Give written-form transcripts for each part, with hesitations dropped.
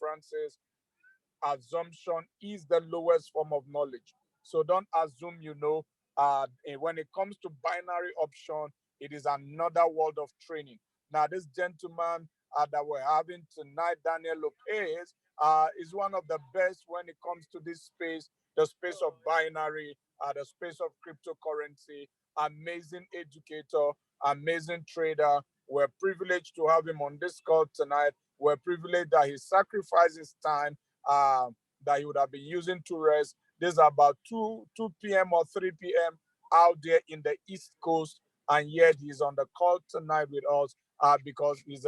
Francis, assumption is the lowest form of knowledge. So don't assume you know. When it comes to binary option, it is another world of training. Now, this gentleman that we're having tonight, Daniel Lopez, is one of the best when it comes to this space, the space of binary, the space of cryptocurrency. Amazing educator, amazing trader. We're privileged to have him on this call tonight. We're privileged that he sacrifices time uh, that he would have been using to rest. This is about 2 p.m. or 3 p.m. out there in the East Coast, and yet he's on the call tonight with us because he's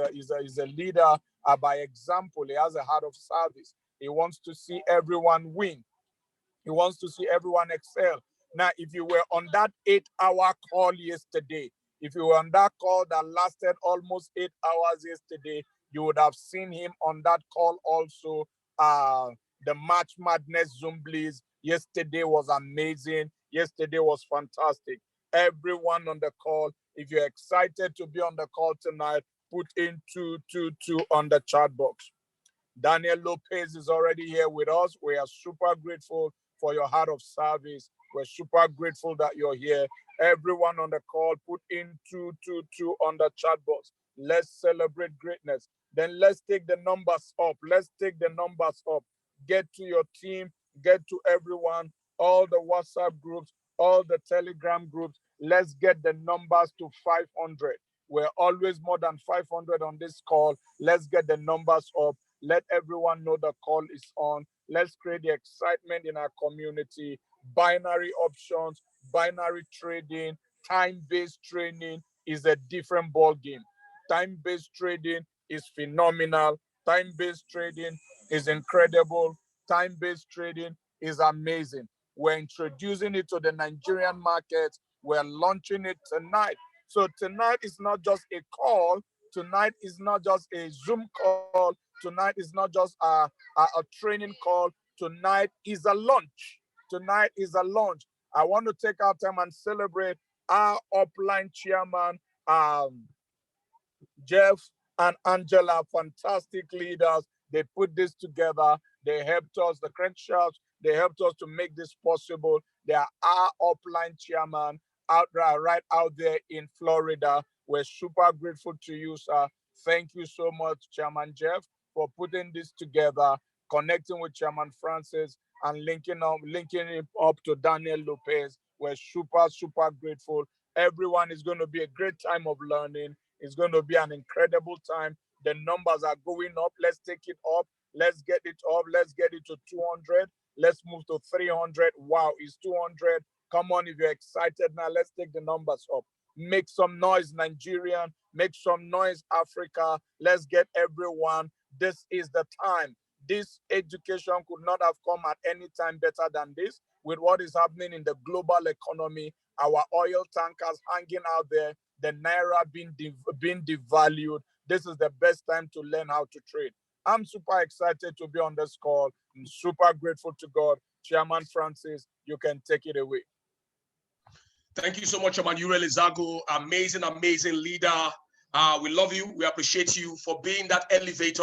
a leader by example. He has a heart of service. He wants to see everyone win. He wants to see everyone excel. Now, if you were on that 8-hour call yesterday, if you were on that call that lasted almost 8 hours yesterday, you would have seen him on that call also. The March Madness Zoom Blaze yesterday was amazing. Yesterday was fantastic. Everyone on the call, if you're excited to be on the call tonight, put in 222 on the chat box. Daniel Lopez is already here with us. We are super grateful for your heart of service. We're super grateful that you're here. Everyone on the call, put in 222 on the chat box. Let's celebrate greatness. Then let's take the numbers up. Let's take the numbers up. Get to your team, get to everyone, all the WhatsApp groups, all the Telegram groups. Let's get the numbers to 500. We're always more than 500 on this call. Let's get the numbers up. Let everyone know the call is on. Let's create the excitement in our community. Binary options, binary trading, time-based training is a different ball game. Time-based trading is phenomenal. Time-based trading is incredible. Time-based trading is amazing. We're introducing it to the Nigerian market. We're launching it tonight. So tonight is not just a call. Tonight is not just a Zoom call. Tonight is not just a training call. Tonight is a launch. Tonight is a launch. I want to take our time and celebrate our upline chairman, Jeff and Angela, fantastic leaders. They put this together. They helped us, the Crankshaws, they helped us to make this possible. They are our upline chairman right out there in Florida. We're super grateful to you, sir. Thank you so much, Chairman Jeff, for putting this together, connecting with Chairman Francis, and linking him up to Daniel Lopez. We're super grateful. Everyone is going to be a great time of learning. It's going to be an incredible time. The numbers are going up. Let's take it up. Let's get it up. Let's get it to 200. Let's move to 300. Wow, it's 200. Come on, if you're excited now, let's take the numbers up. Make some noise, Nigerian. Make some noise, Africa. Let's get everyone. This is the time. This education could not have come at any time better than this. With what is happening in the global economy, our oil tankers hanging out there, the Naira being devalued. This is the best time to learn how to trade. I'm super excited to be on this call. I'm super grateful to God. Chairman Francis, you can take it away. Thank you so much, Chairman Uriel Izago. Amazing leader. We love you. We appreciate you for being that elevator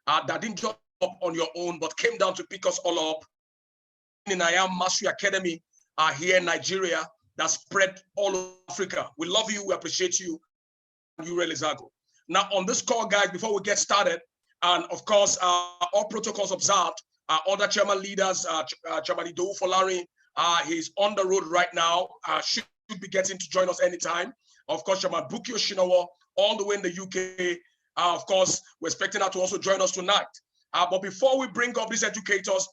that didn't jump up on your own, but came down to pick us all up. In I Am Mastery Academy here in Nigeria that spread all over Africa. We love you. We appreciate you, Uriel Izago. Now, on this call, guys, before we get started, and of course, all protocols observed, other chairman leaders, Chairman Idowu Folari, he's on the road right now, should be getting to join us anytime. Of course, Chairman Buki Oshinowo, all the way in the UK. Of course, we're expecting her to also join us tonight. But before we bring up these educators,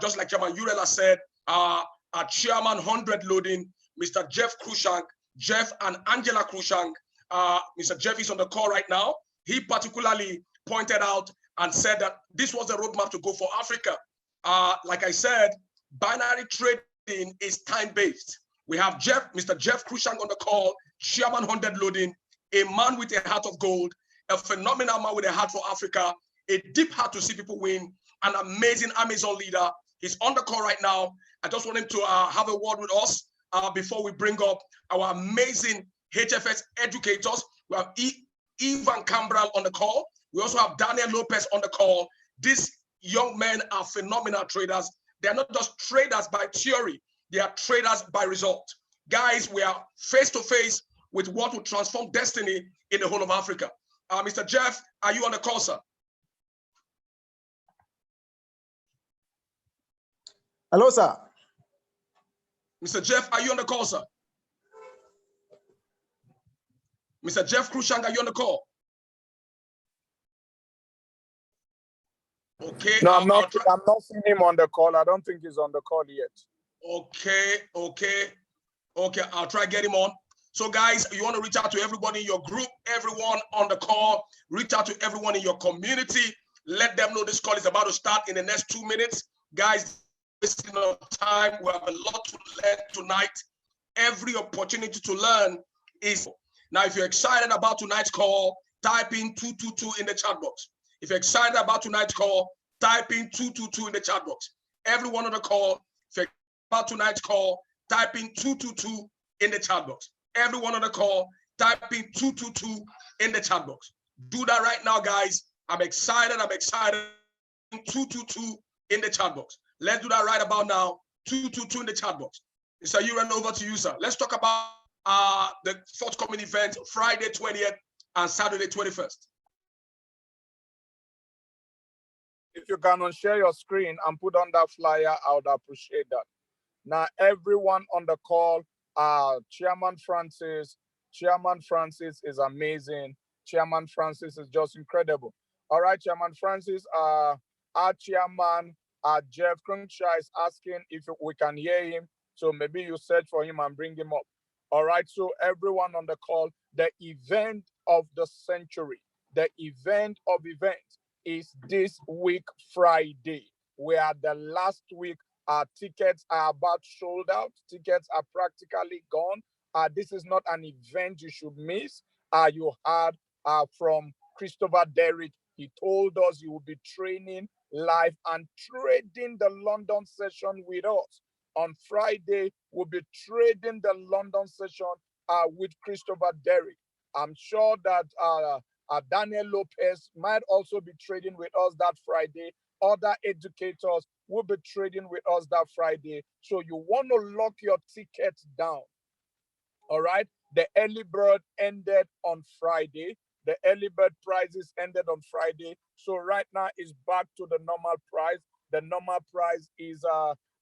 just like Chairman Uriel has said, our Chairman 100 loading, Mr. Jeff Cruikshank, Jeff and Angela Cruikshank. Mr. Jeff is on the call right now. He particularly pointed out and said that this was the roadmap to go for Africa. Like I said, binary trading is time-based. We have Mr. Jeff Cruikshank on the call, Chairman 100 loading, a man with a heart of gold, a phenomenal man with a heart for Africa, a deep heart to see people win, an amazing Amazon leader. He's on the call right now. I just want him to have a word with us before we bring up our amazing HFS educators. We have Ivan Cabral on the call. We also have Daniel Lopez on the call. These young men are phenomenal traders. They're not just traders by theory, they are traders by result. Guys, we are face to face with what will transform destiny in the whole of Africa. Mr. Jeff, are you on the call, sir? Hello, sir. Mr. Jeff, are you on the call, sir? Mr. Jeff Cruikshank, are you on the call? Okay. No, I'm not seeing him on the call. I don't think he's on the call yet. Okay. I'll try to get him on. So guys, you want to reach out to everybody in your group, everyone on the call, reach out to everyone in your community. Let them know this call is about to start in the next 2 minutes. Guys, wasting of time. We have a lot to learn tonight. Every opportunity to learn is. Now, if you're excited about tonight's call, type in 222 in the chat box. If you're excited about tonight's call, type in 222 in the chat box. Everyone on the call, if you're excited about tonight's call, type in 222 in the chat box. Everyone on the call, type in 222 in the chat box. Do that right now, guys. I'm excited. 222 in the chat box. Let's do that right about now. 222 in the chat box. So you run over to you, sir. Let's talk about the forthcoming event, Friday 20th and Saturday 21st. If you can share your screen and put on that flyer, I would appreciate that. Now, everyone on the call, Chairman Francis is amazing. Chairman Francis is just incredible. All right, Chairman Francis, our chairman, Jeff Cruikshank is asking if we can hear him. So maybe you search for him and bring him up. All right, so everyone on the call, the event of the century, the event of events is this week, Friday. We are the last week. Our tickets are about sold out. Tickets are practically gone. This is not an event you should miss. You heard from Christopher Derrick. He told us he will be training live and trading the London session with us. On Friday, we'll be trading the London session with Christopher Derrick. I'm sure that Daniel Lopez might also be trading with us that Friday. Other educators will be trading with us that Friday. So you want to lock your tickets down. All right. The early bird ended on Friday. The early bird prices ended on Friday. So right now it's back to the normal price. The normal price is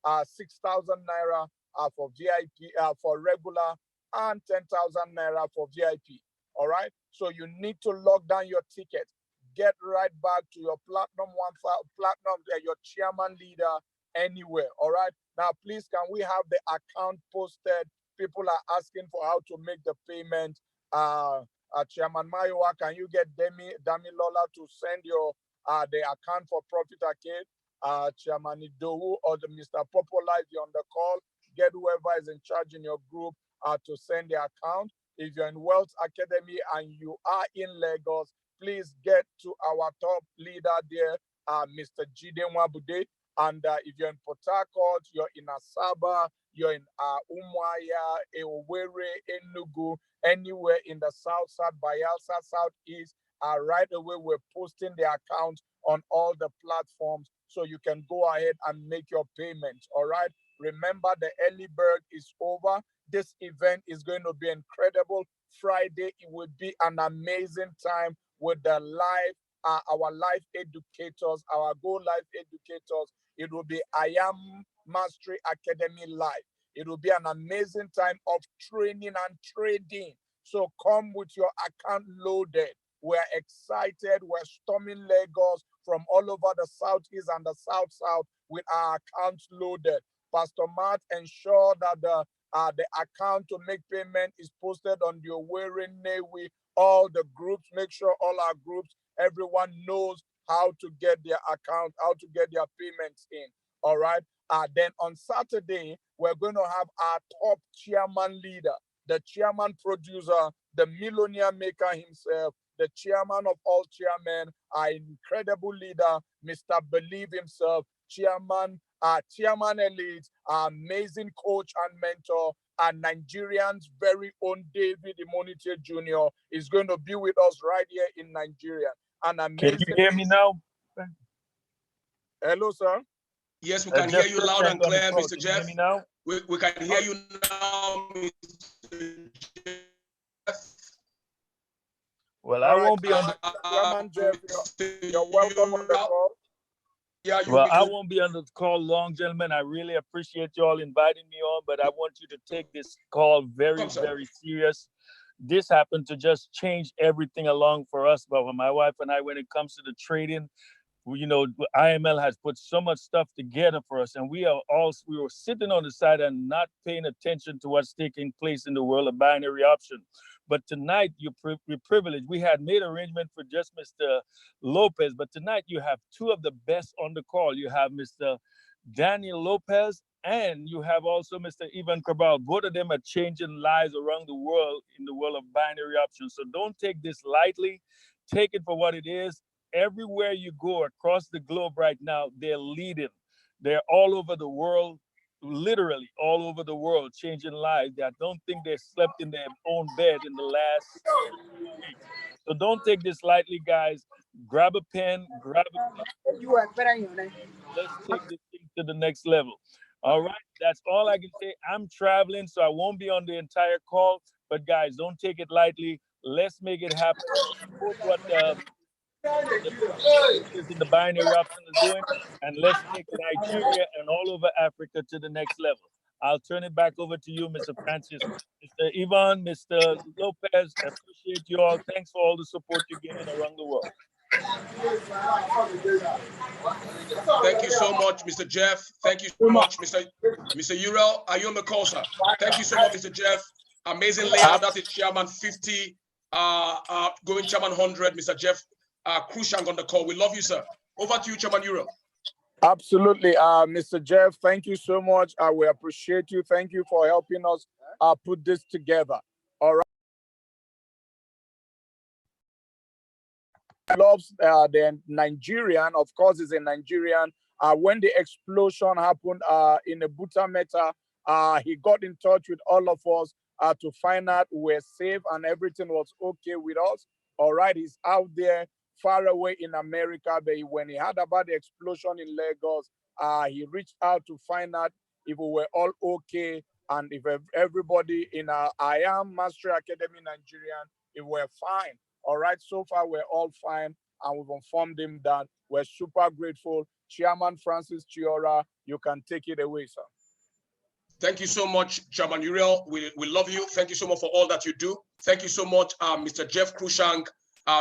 6,000 naira for VIP, for regular, and 10,000 naira for VIP. All right. So you need to lock down your ticket. Get right back to your platinum your chairman leader anywhere. All right. Now, please, can we have the account posted? People are asking for how to make the payment. Chairman Mayowa, can you get Dami Lola to send your the account for Profit Arcade? Chairman Idowu or the Mr. Popola, if you're on the call, get whoever is in charge in your group to send the account. If you're in Wealth Academy and you are in Lagos, please get to our top leader there, Mr. Jide Nwabude. And if you're in Port Harcourt, you're in Asaba, you're in Umuahia, Owerri, Enugu, anywhere in the south, Bayelsa, southeast, right away we're posting the account on all the platforms so you can go ahead and make your payments. All right. Remember, the early bird is over. This event is going to be incredible. Friday, it will be an amazing time with the live, our live educators, our Go Live educators. It will be I Am Mastery Academy Live. It will be an amazing time of training and trading. So come with your account loaded. We're excited. We're storming Lagos from all over the southeast and the south with our accounts loaded. Pastor Matt, ensure that the account to make payment is posted on the Owerri, Newi, all the groups. Make sure all our groups, everyone knows how to get their account, how to get their payments in. All right. Then on Saturday, we're going to have our top chairman leader, the chairman producer, the millionaire maker himself, the chairman of all chairmen, our incredible leader, Mr. Believe himself, chairman elite, amazing coach and mentor, and Nigerian's very own David Imonite Jr. is going to be with us right here in Nigeria. An amazing. Can you hear me now? Hello, sir. Yes, we can hear Jeff you loud and Cruikshank on the clear, call. Mr. Can you hear Jeff. me now? We can hear you now, Mr. Jeff. Well, I All right, won't be on the Chairman Jeff, you're welcome on the Yura. call. Yeah, you well, I won't be on the call long, gentlemen. I really appreciate you all inviting me on, but I want you to take this call very, Come, sir. very serious. This happened to just change everything along for us. But when my wife and I, when it comes to the trading, you know, IML has put so much stuff together for us, and we were sitting on the side and not paying attention to what's taking place in the world of binary option. But tonight, you're privileged. We had made arrangement for just Mr. Lopez, but tonight you have two of the best on the call. You have Mr. Daniel Lopez, and you have also Mr. Ivan Cabral. Both of them are changing lives around the world in the world of binary options. So don't take this lightly. Take it for what it is. Everywhere you go across the globe right now, they're leading. They're all over the world, literally all over the world, changing lives. I don't think they slept in their own bed in the last 2 weeks. So don't take this lightly, guys. Grab a pen, grab a let's take this thing to the next level. All right, that's all I can say. I'm traveling, so I won't be on the entire call. But guys, don't take it lightly. Let's make it happen. Support what the leaders in the binary option is doing, and let's take Nigeria and all over Africa to the next level. I'll turn it back over to you, Mr. Francis. Mr. Ivan, Mr. Lopez, I appreciate you all. Thanks for all the support you're giving around the world. Thank you so much, Mr. Jeff. Thank you so much, Mr. Uriel. Are you on the call, sir? Thank you so much, Mr. Jeff. Amazing layout. That is Chairman 50, going Chairman 100, Mr. Jeff Cruikshank on the call. We love you, sir. Over to you, Chairman Uriel. Absolutely, Mr. Jeff. Thank you so much. We appreciate you. Thank you for helping us put this together. All right. Loves the Nigerian, of course, is a Nigerian. When the explosion happened in the Buta Meta, he got in touch with all of us to find out we're safe and everything was okay with us. All right, he's out there far away in America, but when he heard about the explosion in Lagos, he reached out to find out if we were all okay and if everybody in I Am Mastery Academy Nigerian, if we're fine. All right, so far we're all fine, and we've informed him that we're super grateful. Chairman Francis Chiora, you can take it away, sir. Thank you so much, Chairman Uriel. We love you. Thank you so much for all that you do. Thank you so much, Mr. Jeff Cruikshank.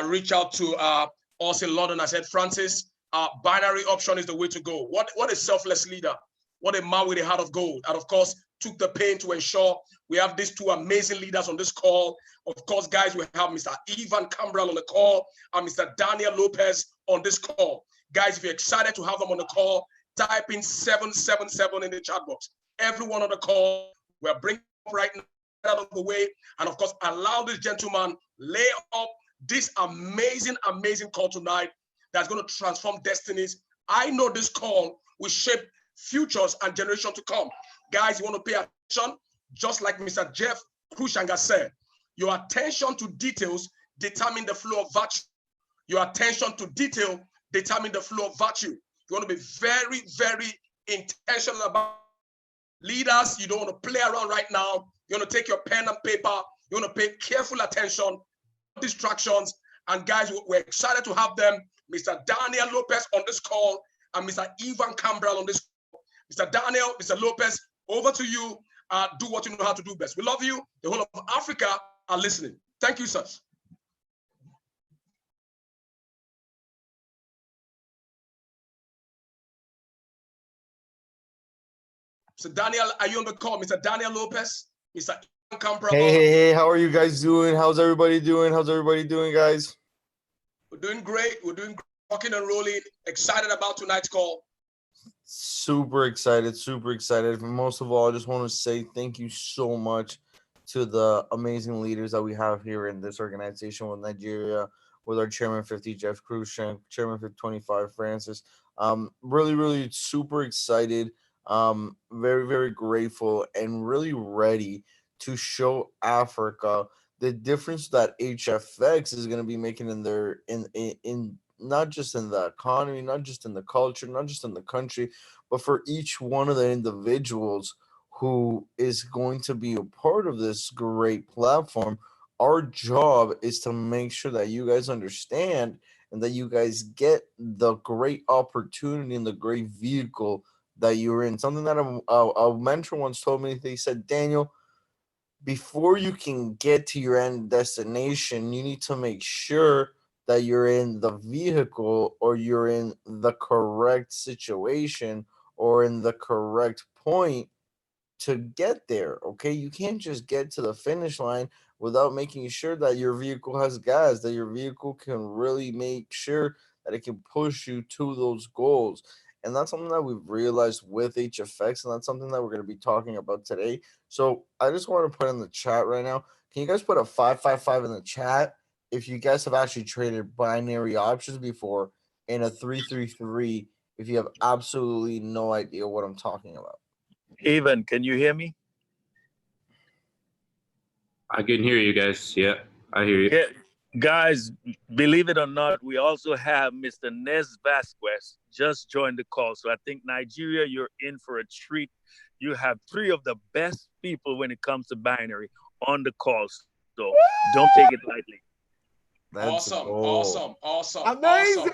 Reach out to us in London. I said, Francis, binary option is the way to go. What a selfless leader. What a man with a heart of gold. And of course, took the pain to ensure we have these two amazing leaders on this call. Of course, guys, we have Mr. Ivan Cabral on the call and Mr. Daniel Lopez on this call. Guys, if you're excited to have them on the call, type in 777 in the chat box. Everyone on the call, we're bringing up right now out of the way. And of course, allow this gentleman lay up this amazing, amazing call tonight that's going to transform destinies. I know this call will shape futures and generations to come. Guys, you want to pay attention, just like Mr. Jeff Cruikshank has said. Your attention to details determine the flow of virtue. Your attention to detail determine the flow of virtue. You want to be very, very intentional about leaders. You don't want to play around right now. You want to take your pen and paper. You want to pay careful attention, distractions. And guys, we're excited to have them, Mr. Daniel Lopez on this call and Mr. Ivan Cabral on this call. Mr. Daniel, Mr. Lopez, over to you. Do what you know how to do best. We love you. The whole of Africa are listening. Thank you, sir. Mr. Daniel, are you on the call? Mr. Daniel Lopez, Mr. Ivan Cabral. Hey, how are you guys doing? How's everybody doing? Guys? We're doing great. We're doing great. Rocking and rolling. Excited about tonight's call. Super excited. Most of all, I just want to say thank you so much to the amazing leaders that we have here in this organization with Nigeria, with our Chairman 50, Jeff Cruikshank, Chairman 25, Francis. Really super excited. Very, very grateful and really ready to show Africa the difference that HFX is going to be making in not just in the economy, not just in the culture, not just in the country, but for each one of the individuals who is going to be a part of this great platform. Our job is to make sure that you guys understand and that you guys get the great opportunity and the great vehicle that you're in. Something that a mentor once told me, they said, Daniel, before you can get to your end destination, you need to make sure that you're in the vehicle or you're in the correct situation or in the correct point to get there. Okay, you can't just get to the finish line without making sure that your vehicle has gas, that your vehicle can really make sure that it can push you to those goals. And that's something that we've realized with HFX, and that's something that we're going to be talking about today. So I just want to put in the chat right now. Can you guys put a 555 in the chat if you guys have actually traded binary options before, in a 333 if you have absolutely no idea what I'm talking about? Even, can you hear me? I can hear you guys. Yeah, I hear you. Yeah, guys, believe it or not, we also have Mr. Nes Vasquez just joined the call. So I think Nigeria, you're in for a treat. You have three of the best people when it comes to binary on the call. So don't take it lightly. That's Amazing.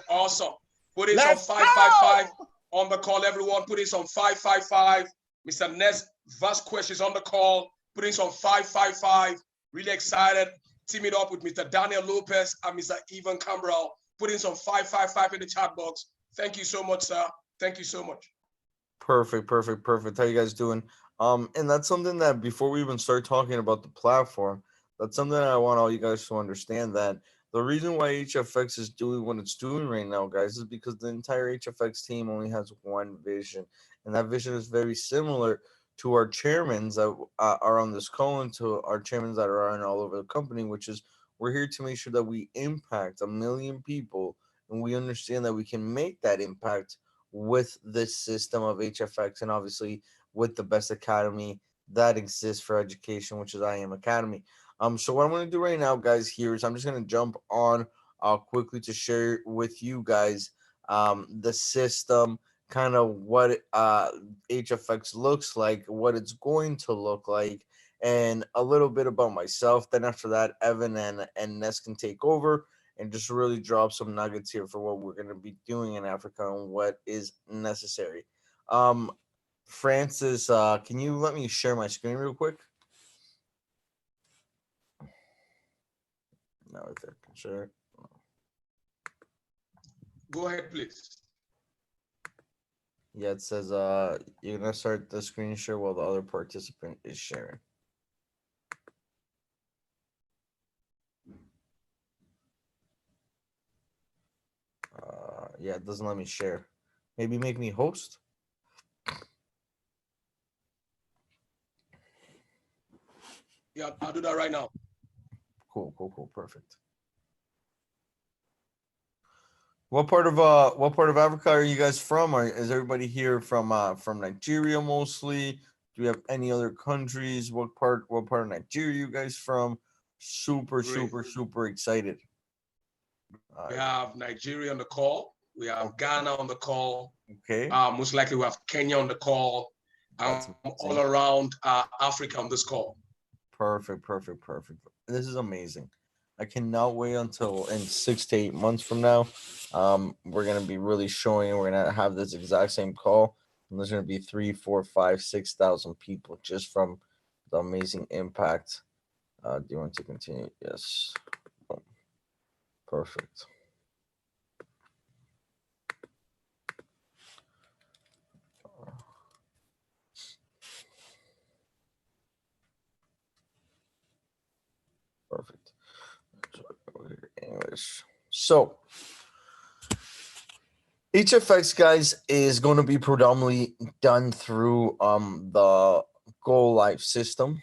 Awesome. Put in some Let's 555 on the call, everyone. Put in some 555. Mr. Nes Vasquez is on the call. Put in some 555. Really excited. Teaming up with Mr. Daniel Lopez and Mr. Ivan Cabral. Put in some 555 in the chat box. Thank you so much, sir. Thank you so much. Perfect. How you guys doing? And that's something that before we even start talking about the platform, that's something that I want all you guys to understand, that the reason why HFX is doing what it's doing right now, guys, is because the entire HFX team only has one vision, and that vision is very similar to our chairmans that are on this call and to our chairmans that are on all over the company, which is we're here to make sure that we impact 1,000,000 people, and we understand that we can make that impact with this system of HFX, and obviously with the best academy that exists for education, which is I Am Academy. So what I'm going to do right now, guys, here is I'm just going to jump on quickly to share with you guys the system, kind of what HFX looks like, what it's going to look like, and a little bit about myself. Then after that, Evan and Ness can take over and just really drop some nuggets here for what we're going to be doing in Africa and what is necessary. Francis, can you let me share my screen real quick? No, if I can share it. Go ahead, please. Yeah, it says you're gonna start the screen share while the other participant is sharing. Yeah, it doesn't let me share. Maybe make me host. Yeah, I'll do that right now. Cool, perfect. What part of Africa are you guys from? Is everybody here from Nigeria mostly? Do we have any other countries? What part of Nigeria are you guys from? Super excited. We have Nigeria on the call. We have Ghana on the call. Okay. Most likely we have Kenya on the call. All around Africa on this call. Perfect. This is amazing. I cannot wait until in 6 to 8 months from now. We're gonna be really showing. We're gonna have this exact same call, and there's gonna be 3, 4, 5, 6,000 people just from the amazing impact. Do you want to continue? Yes. Boom. Perfect. Perfect. English. So HFX, guys, is going to be predominantly done through the Go Live system.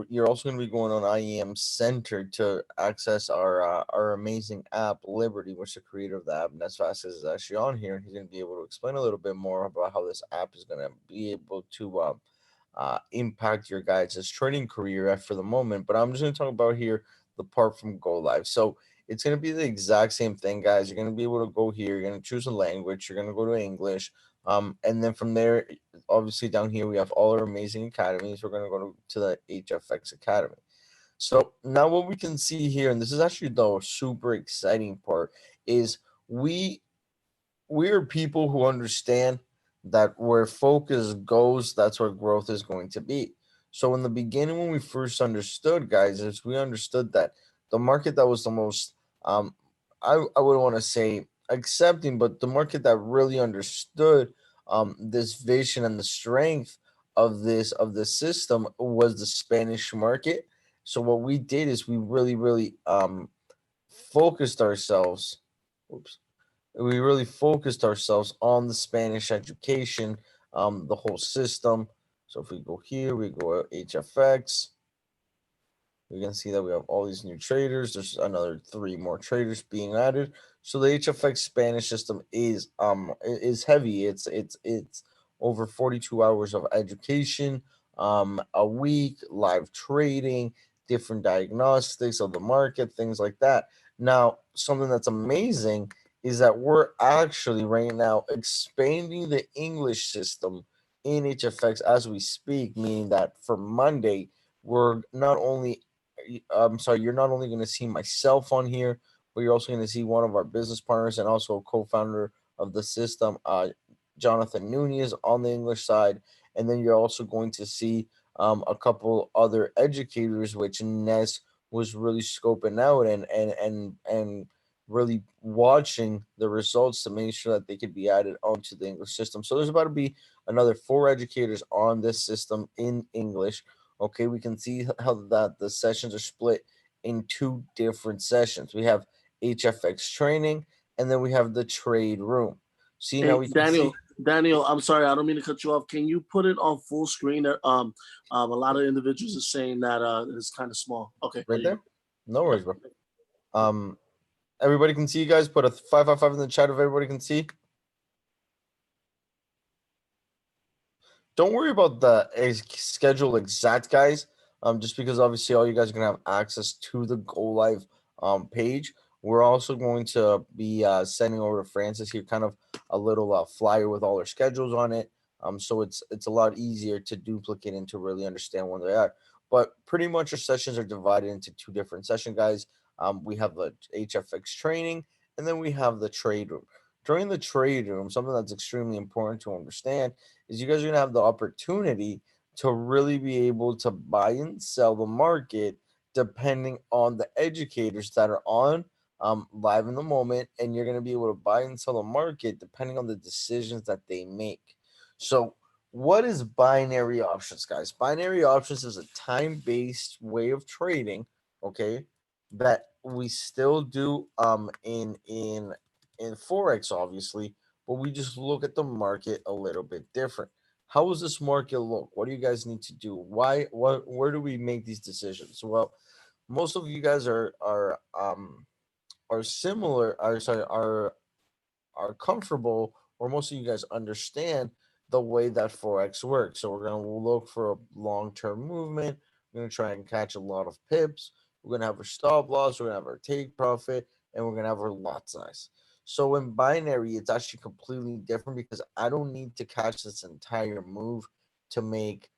You're also going to be going on IEM Center to access our amazing app, Liberty, which the creator of the app, Nes Vasquez, is actually on here. He's going to be able to explain a little bit more about how this app is going to be able to impact your guys' trading career for the moment. But I'm just going to talk about here the part from Go Live. So It's going to be the exact same thing, guys. You're going to be able to go here. You're going to choose a language. You're going to go to English. And then from there, obviously down here, we have all our amazing academies. We're going to go to the HFX Academy. So now what we can see here, and this is actually the super exciting part, is we we're people who understand that where focus goes, that's where growth is going to be. So in the beginning, when we first understood, guys, is we understood that the market that was the most, I wouldn't want to say accepting, but the market that really understood this vision and the strength of this system was the Spanish market. So what we did is we really focused ourselves. Oops, we really focused ourselves on the Spanish education, the whole system. So if we go here, we go HFX. We can see that we have all these new traders. There's another 3 more traders being added. So the HFX Spanish system is heavy. It's over 42 hours of education, a week, live trading, different diagnostics of the market, things like that. Now, something that's amazing is that we're actually right now expanding the English system in HFX as we speak, meaning that for Monday, we're not only I'm sorry, you're not only going to see myself on here, but you're also going to see one of our business partners and also a co-founder of the system, Jonathan Nunez, on the English side, and then you're also going to see a couple other educators, which Ness was really scoping out and really watching the results to make sure that they could be added onto the English system. So there's about to be another 4 educators on this system in English. Okay, we can see how that the sessions are split in 2 different sessions. We have HFX training, and then we have the trade room. See, now Hey, we can see Daniel, I'm sorry, I don't mean to cut you off. Can you put it on full screen? A lot of individuals are saying that it's kind of small. Okay, right you there. No worries, bro. Everybody can see you guys. Put a 555 in the chat if everybody can see. Don't worry about the schedule exact, guys. Just because obviously all you guys are gonna have access to the Go Live page. We're also going to be sending over to Francis here, kind of a little flyer with all our schedules on it. So it's a lot easier to duplicate and to really understand when they're at. But pretty much our sessions are divided into 2 different sessions, guys. We have the HFX training, and then we have the trade room. During the trade room, something that's extremely important to understand is you guys are going to have the opportunity to really be able to buy and sell the market depending on the educators that are on live in the moment, and you're going to be able to buy and sell the market depending on the decisions that they make. So what is binary options, guys? Binary options is a time-based way of trading, okay, that we still do in forex, obviously, but we just look at the market a little bit different. How does this market look? What do you guys need to do? Where do we make these decisions? Well, most of you guys are similar, are sorry, are comfortable, or most of you guys understand the way that forex works. So we're gonna look for a long-term movement. We're gonna try and catch a lot of pips. We're gonna have our stop loss. We're gonna have our take profit, and we're gonna have our lot size. So in binary, it's actually completely different because I don't need to catch this entire move to make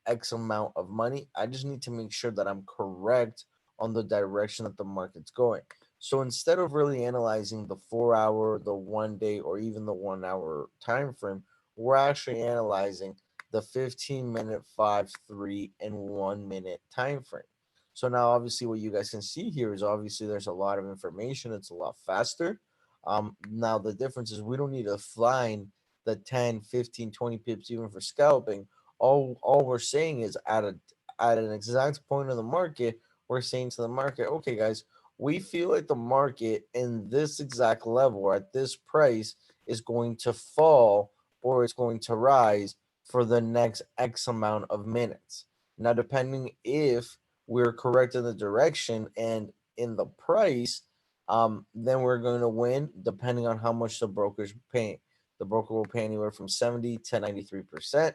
X amount of money. I just need to make sure that I'm correct on the direction that the market's going. So instead of really analyzing the 4 hour, the 1 day, or even the 1 hour time frame, we're actually analyzing the 15-minute, 5, 3, and 1 minute time frame. So now obviously what you guys can see here is obviously there's a lot of information. It's a lot faster. Now the difference is we don't need to find the 10, 15, 20 pips even for scalping. All we're saying is at an exact point in the market, we're saying to the market, okay, guys, we feel like the market in this exact level or at this price is going to fall or it's going to rise for the next X amount of minutes. Now, depending if we're correct in the direction and in the price, then we're going to win depending on how much the broker's paying. The broker will pay anywhere from 70 to 93%.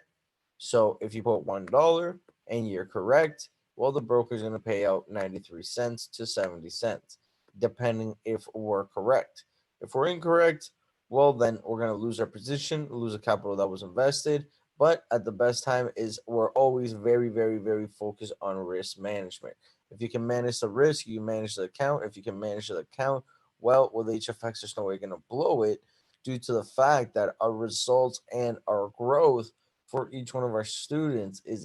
So if you put $1 and you're correct, well, the broker's going to pay out 93 cents to 70 cents. depending if we're correct. If we're incorrect, well, then we're going to lose our position, lose the capital that was invested. But at the best time is we're always very, very, very focused on risk management. If you can manage the risk, you manage the account. If you can manage the account, well, with HFX, there's no way you're going to blow it due to the fact that our results and our growth for each one of our students is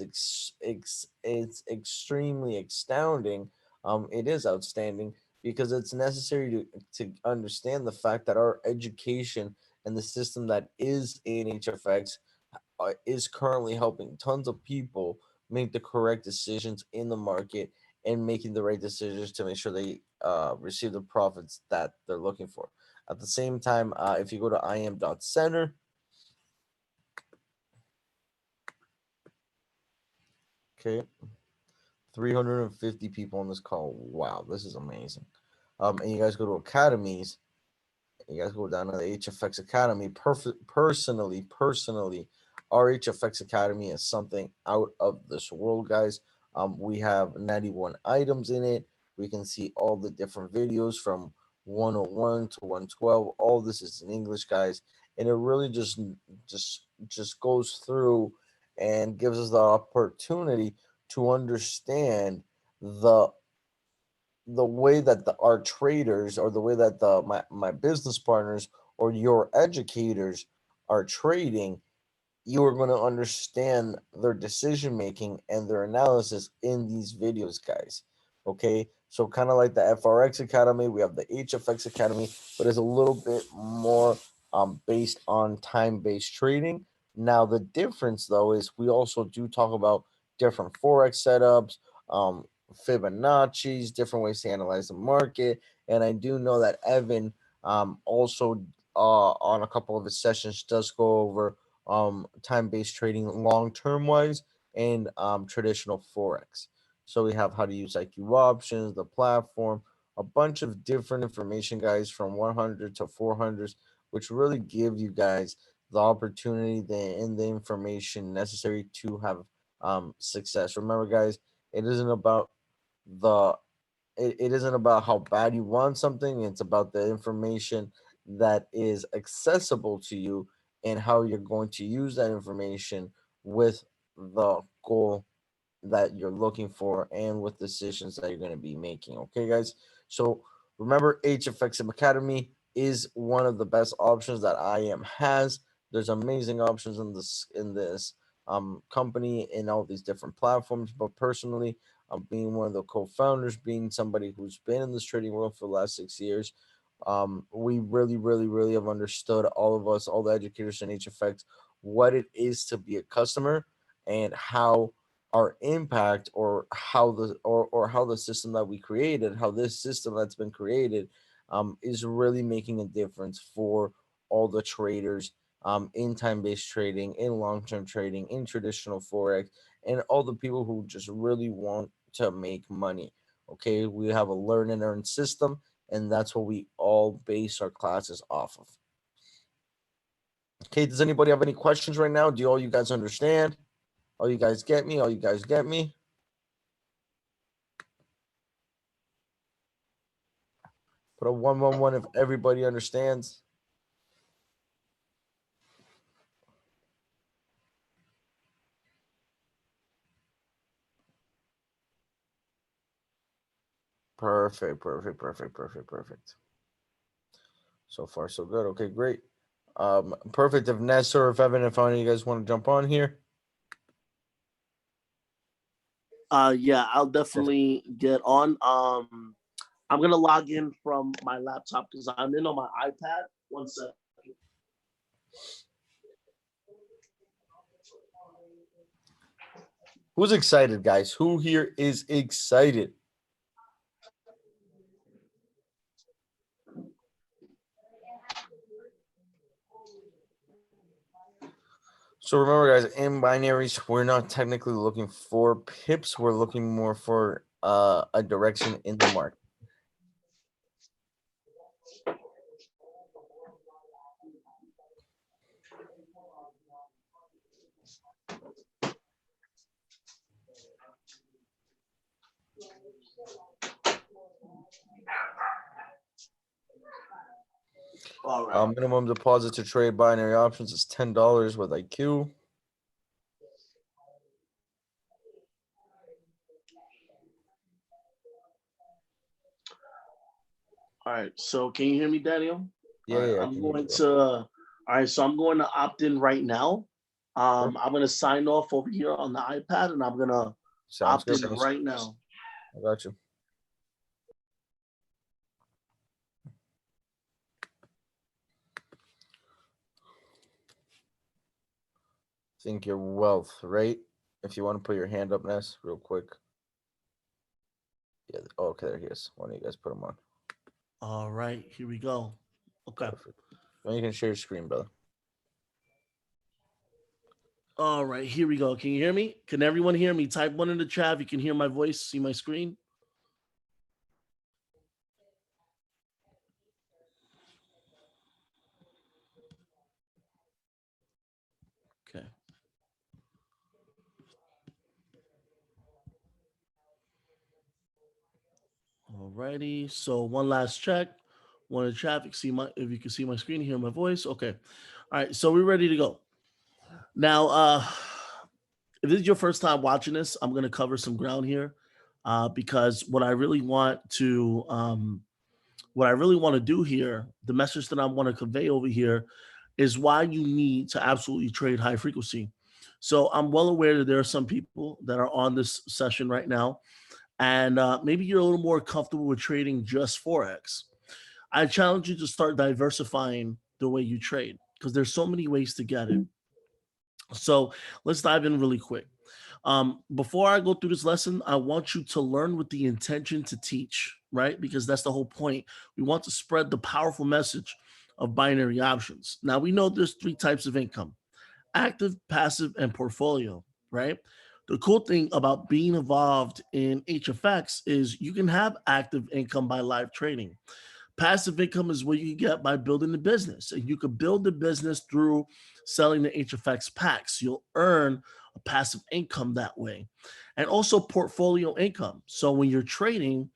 it's extremely astounding. It is outstanding because it's necessary to understand the fact that our education and the system that is in HFX is currently helping tons of people make the correct decisions in the market and making the right decisions to make sure they receive the profits that they're looking for. At the same time, if you go to im.center, okay, 350 people on this call. Wow, this is amazing. And you guys go to academies. You guys go down to the HFX Academy. Personally, our HFX Academy is something out of this world, guys. We have 91 items in it. We can see all the different videos from 101 to 112. All this is in English, guys, and it really just goes through and gives us the opportunity to understand the way that our traders, or the way that my business partners or your educators are trading. You are going to understand their decision making and their analysis in these videos, guys. Okay, so kind of like the FRX Academy, we have the HFX Academy, but it's a little bit more based on time-based trading. Now the difference though is we also do talk about different forex setups, um, Fibonacci's, different ways to analyze the market, and I do know that Evan also on a couple of his sessions does go over time-based trading long-term wise and traditional forex. So we have how to use IQ options, the platform, a bunch of different information, guys, from 100 to 400s, which really give you guys the opportunity and the information necessary to have success. Remember, guys, it isn't about the it isn't about how bad you want something. It's about the information that is accessible to you and how you're going to use that information with the goal that you're looking for and with decisions that you're going to be making. Okay, guys. So remember, HFX Academy is one of the best options that IM has. There's amazing options in this company in all these different platforms. But personally, being one of the co-founders, being somebody who's been in this trading world for the last 6 years, we really, really, really have understood, all of us, all the educators in HFX, what it is to be a customer and how our impact, or how the system that we created, how this system that's been created is really making a difference for all the traders in time-based trading, in long-term trading, in traditional forex, and all the people who just really want to make money. Okay, we have a learn and earn system, and that's what we all base our classes off of. Okay, does anybody have any questions right now? Do all you guys understand? All you guys get me? All you guys get me? Put a 111 if everybody understands. Perfect. So far, so good. Okay, great. Perfect. If Ness or if Evan, if any of you guys want to jump on here. Yeah, I'll definitely get on. I'm gonna log in from my laptop because I'm in on my iPad. 1 second. Who's excited, guys? Who here is excited? So remember, guys, in binaries, we're not technically looking for pips. We're looking more for a direction in the market. All right. Minimum deposit to trade binary options is $10 with IQ. All right. So can you hear me, Daniel? Yeah, All right, yeah. I I'm can hear going you, to. All right. So I'm going to opt in right now. Sure. I'm going to sign off over here on the iPad, and I'm going to Sounds opt good. in right now. I got you. Think your wealth, right? If you want to put your hand up, Ness, real quick. Yeah. Oh, okay, there he is. Why don't you guys put him on? All right. Here we go. Okay. Perfect. Then you can share your screen, brother. All right. Here we go. Can you hear me? Can everyone hear me? Type 1 in the chat if you can hear my voice, see my screen. Okay. All righty. So one last check. One in traffic. See my if you can see my screen, hear my voice. Okay. All right. So we're ready to go. Now, if this is your first time watching this, I'm going to cover some ground here, because what I really want to do here, the message that I want to convey over here, is why you need to absolutely trade high frequency. So I'm well aware that there are some people that are on this session right now, and maybe you're a little more comfortable with trading just Forex. I challenge you to start diversifying the way you trade, because there's so many ways to get it. So let's dive in really quick. Before I go through this lesson, I want you to learn with the intention to teach, right? Because that's the whole point. We want to spread the powerful message of binary options. Now, we know there's 3 types of income: active, passive, and portfolio, right? The cool thing about being involved in HFX is you can have active income by live trading. Passive income is what you get by building the business, and you could build the business through selling the HFX packs. You'll earn a passive income that way, and also portfolio income. So when you're trading,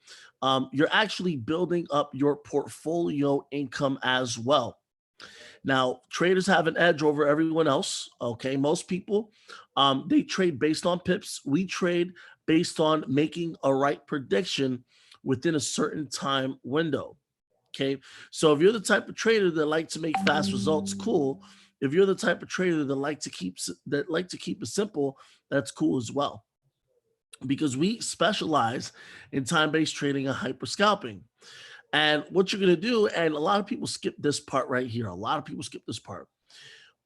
you're actually building up your portfolio income as well. Now, traders have an edge over everyone else. Okay, most people, they trade based on pips. We trade based on making a right prediction within a certain time window. Okay, so if you're the type of trader that like to make fast results, cool. If you're the type of trader that like to keep it simple, that's cool as well. Because we specialize in time-based trading and hyper scalping. And what you're gonna do, and a lot of people skip this part right here. A lot of people skip this part.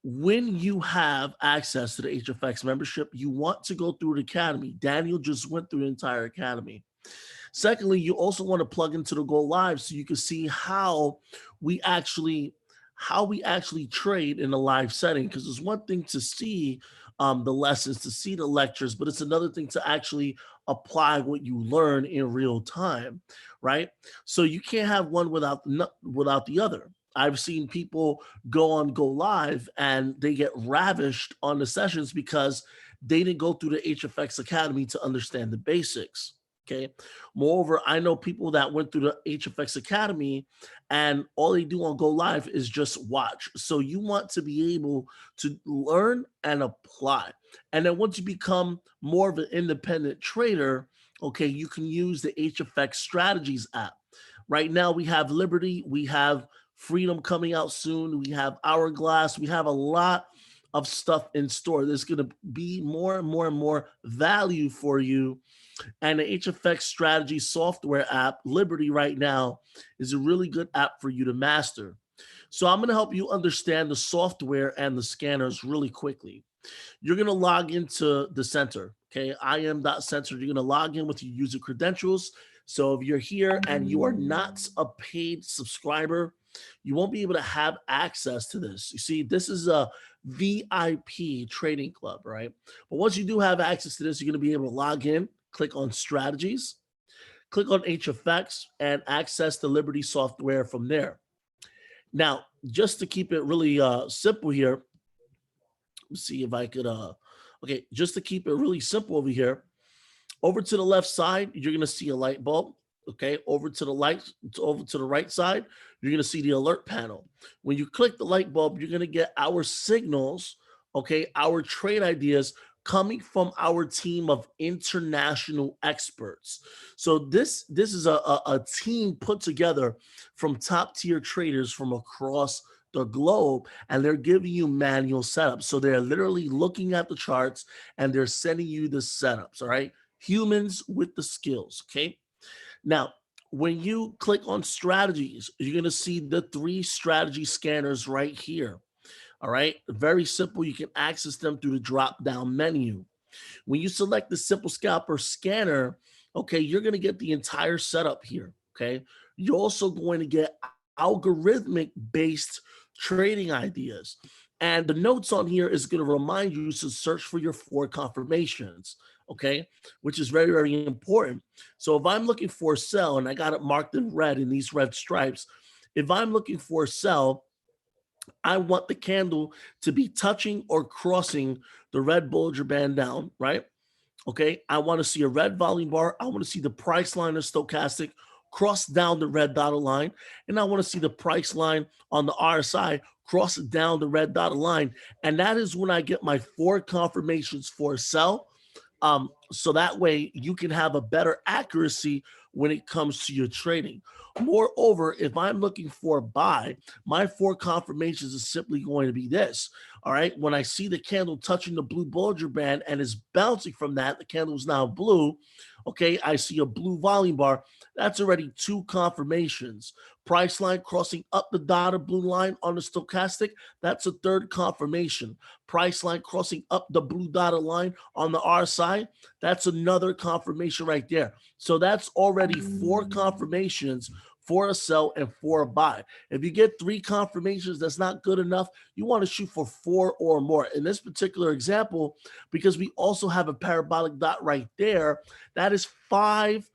When you have access to the HFX membership, you want to go through the academy. Daniel just went through the entire academy. Secondly, you also want to plug into the Go Live so you can see how we actually trade in a live setting. Because it's one thing to see the lessons, to see the lectures, but it's another thing to actually apply what you learn in real time, right? So you can't have one without the other. I've seen people go live and they get ravished on the sessions because they didn't go through the HFX Academy to understand the basics. Okay. Moreover, I know people that went through the HFX Academy and all they do on Go Live is just watch. So you want to be able to learn and apply. And then once you become more of an independent trader, okay, you can use the HFX Strategies app. Right now, we have Liberty, we have Freedom coming out soon, we have Hourglass, we have a lot of stuff in store. There's going to be more and more and more value for you. And the HFX strategy software app, Liberty, right now is a really good app for you to master. So I'm going to help you understand the software and the scanners really quickly. You're going to log into the center, okay? im.center. You're going to log in with your user credentials. So if you're here and you are not a paid subscriber, you won't be able to have access to this. You see, this is a VIP trading club, right? But once you do have access to this, you're going to be able to log in, click on strategies, click on HFX, and access the Liberty software from there. Now, just to keep it really simple here, let's see if I could, okay, just to keep it really simple over here, over to the left side, you're going to see a light bulb. Okay, over to the right side, you're going to see the alert panel. When you click the light bulb, you're going to get our signals, okay, our trade ideas coming from our team of international experts. So this is a team put together from top tier traders from across the globe, and they're giving you manual setups. So they're literally looking at the charts and they're sending you the setups. All right, humans with the skills. Okay, now when you click on strategies, you're going to see the 3 strategy scanners right here. All right, very simple. You can access them through the drop down menu. When you select the Simple Scalper scanner, okay, you're going to get the entire setup here. Okay, you're also going to get algorithmic based trading ideas. And the notes on here is going to remind you to search for your 4 confirmations, okay, which is very, very important. So if I'm looking for a sell and I got it marked in red in these red stripes, if I'm looking for a sell, I want the candle to be touching or crossing the red Bollinger Band down, right? Okay, I want to see a red volume bar. I want to see the price line of stochastic cross down the red dotted line. And I want to see the price line on the RSI cross down the red dotted line. And that is when I get my 4 confirmations for a sell. So that way you can have a better accuracy when it comes to your trading. Moreover, if I'm looking for a buy, my 4 confirmations is simply going to be this. All right. When I see the candle touching the blue Bollinger Band and is bouncing from that, the candle is now blue. Okay. I see a blue volume bar. That's already 2 confirmations. Price line crossing up the dotted blue line on the stochastic. That's a 3rd confirmation. Price line crossing up the blue dotted line on the RSI. That's another confirmation right there. So that's already 4 confirmations for a sell and for a buy. If you get 3 confirmations, that's not good enough. You want to shoot for 4 or more. In this particular example, because we also have a parabolic dot right there, that is 5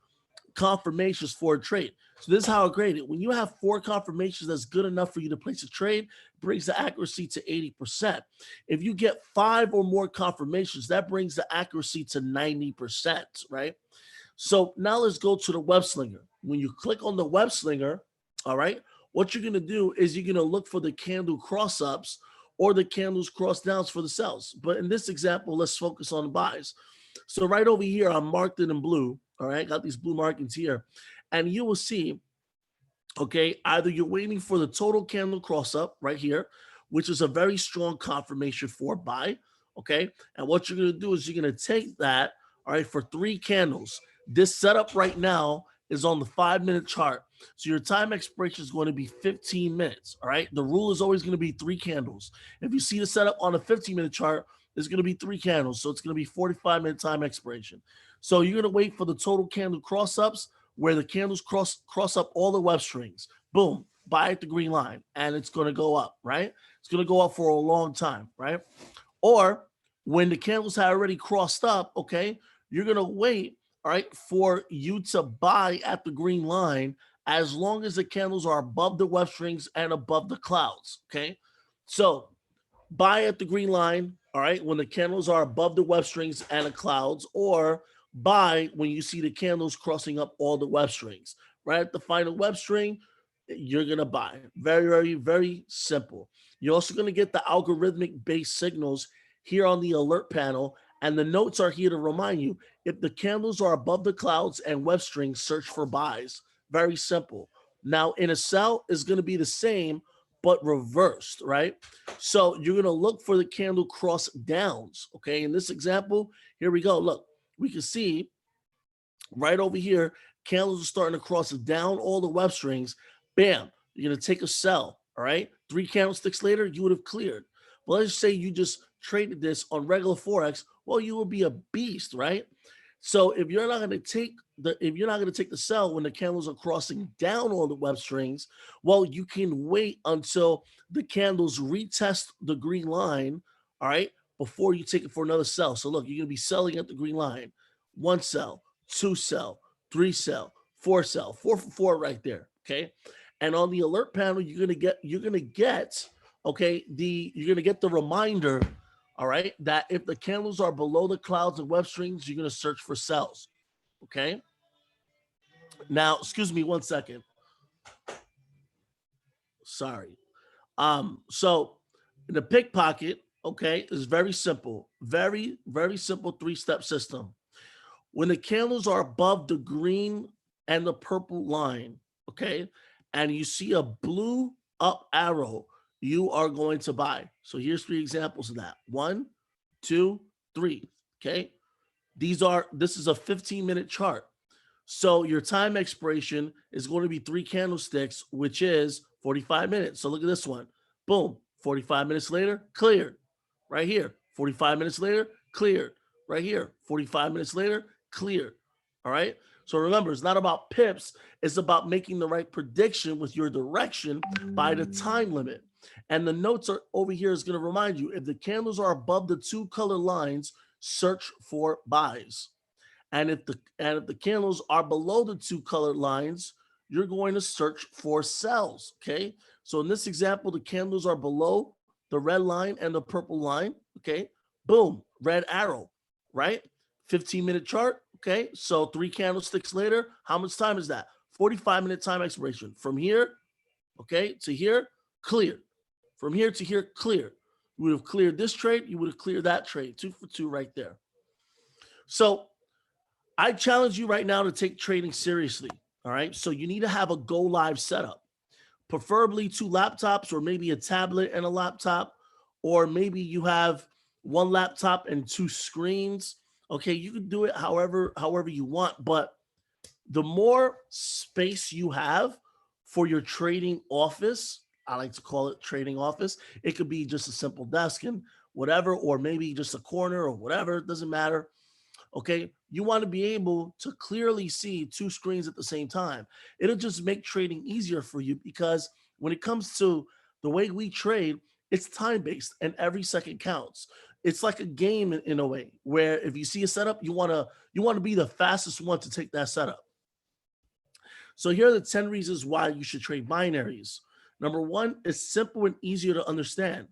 confirmations for a trade. So this is how I grade it. When you have 4 confirmations, that's good enough for you to place a trade, brings the accuracy to 80%. If you get 5 or more confirmations, that brings the accuracy to 90%, right? So now let's go to the web slinger. When you click on the web slinger, all right, what you're going to do is you're going to look for the candle cross ups or the candles cross downs for the sells. But in this example, let's focus on the buys. So right over here, I'm marked it in blue. All right, got these blue markings here. And you will see, okay, either you're waiting for the total candle cross up right here, which is a very strong confirmation for buy. Okay, and what you're going to do is you're going to take that, all right, for 3 candles. This setup right now is on the 5-minute chart. So your time expiration is going to be 15 minutes. All right. The rule is always going to be 3 candles. If you see the setup on a 15-minute chart, there's going to be 3 candles. So it's going to be 45-minute time expiration. So you're going to wait for the total candle cross ups where the candles cross up all the web strings. Boom. Buy at the green line. And it's going to go up, right? It's going to go up for a long time, right? Or when the candles have already crossed up, okay, you're going to wait, all right, for you to buy at the green line as long as the candles are above the web strings and above the clouds, okay? So buy at the green line, all right, when the candles are above the web strings and the clouds, or buy when you see the candles crossing up all the web strings. Right at the final web string, you're going to buy. Very, very, very simple. You're also going to get the algorithmic based signals here on the alert panel. And the notes are here to remind you, if the candles are above the clouds and web strings, search for buys. Very simple. Now, in a sell is going to be the same, but reversed, right? So you're going to look for the candle cross downs, okay? In this example, here we go. Look, we can see right over here, candles are starting to cross down all the web strings. Bam, you're going to take a sell, all right? 3 candlesticks later, you would have cleared. But let's say you just traded this on regular Forex, well, you will be a beast, right? So if you're not going to take the sell when the candles are crossing down all the web strings, well, you can wait until the candles retest the green line, all right, before you take it for another sell. So look, you're going to be selling at the green line. 1 sell, 2 sell, 3 sell, 4 sell, 4 for 4 right there, okay? And on the alert panel, you're going to get the reminder, all right, that if the candles are below the clouds and web strings, you're going to search for sells. Okay. Now, excuse me 1 second. Sorry. So the pickpocket, okay, is very simple. Very, very simple 3-step system. When the candles are above the green and the purple line, okay, and you see a blue up arrow, you are going to buy. So here's 3 examples of that. 1, 2, 3. Okay. This is a 15-minute chart. So your time expiration is going to be 3 candlesticks, which is 45 minutes. So look at this one. Boom. 45 minutes later, cleared. Right here. 45 minutes later, cleared. Right here. 45 minutes later, cleared. All right. So remember, it's not about pips. It's about making the right prediction with your direction by the time limit. And the notes are over here is going to remind you, if the candles are above the 2 color lines, search for buys. And if the candles are below the 2 colored lines, you're going to search for sells. Okay. So in this example, the candles are below the red line and the purple line. Okay. Boom. Red arrow. Right. 15-minute chart. Okay. So 3 candlesticks later, how much time is that? 45-minute time expiration. From here, okay, to here, clear. From here to here, clear. You would have cleared this trade. You would have cleared that trade. 2 for 2 right there. So I challenge you right now to take trading seriously. All right. So you need to have a go live setup, preferably 2 laptops or maybe a tablet and a laptop, or maybe you have 1 laptop and 2 screens. Okay. You can do it however you want, but the more space you have for your trading office, I like to call it trading office. It could be just a simple desk and whatever, or maybe just a corner or whatever. It doesn't matter. Okay, you want to be able to clearly see 2 screens at the same time. It'll just make trading easier for you, because when it comes to the way we trade, it's time based and every second counts. It's like a game in a way, where if you see a setup, you want to be the fastest one to take that setup. So here are the 10 reasons why you should trade binaries. Number 1, it's simple and easier to understand.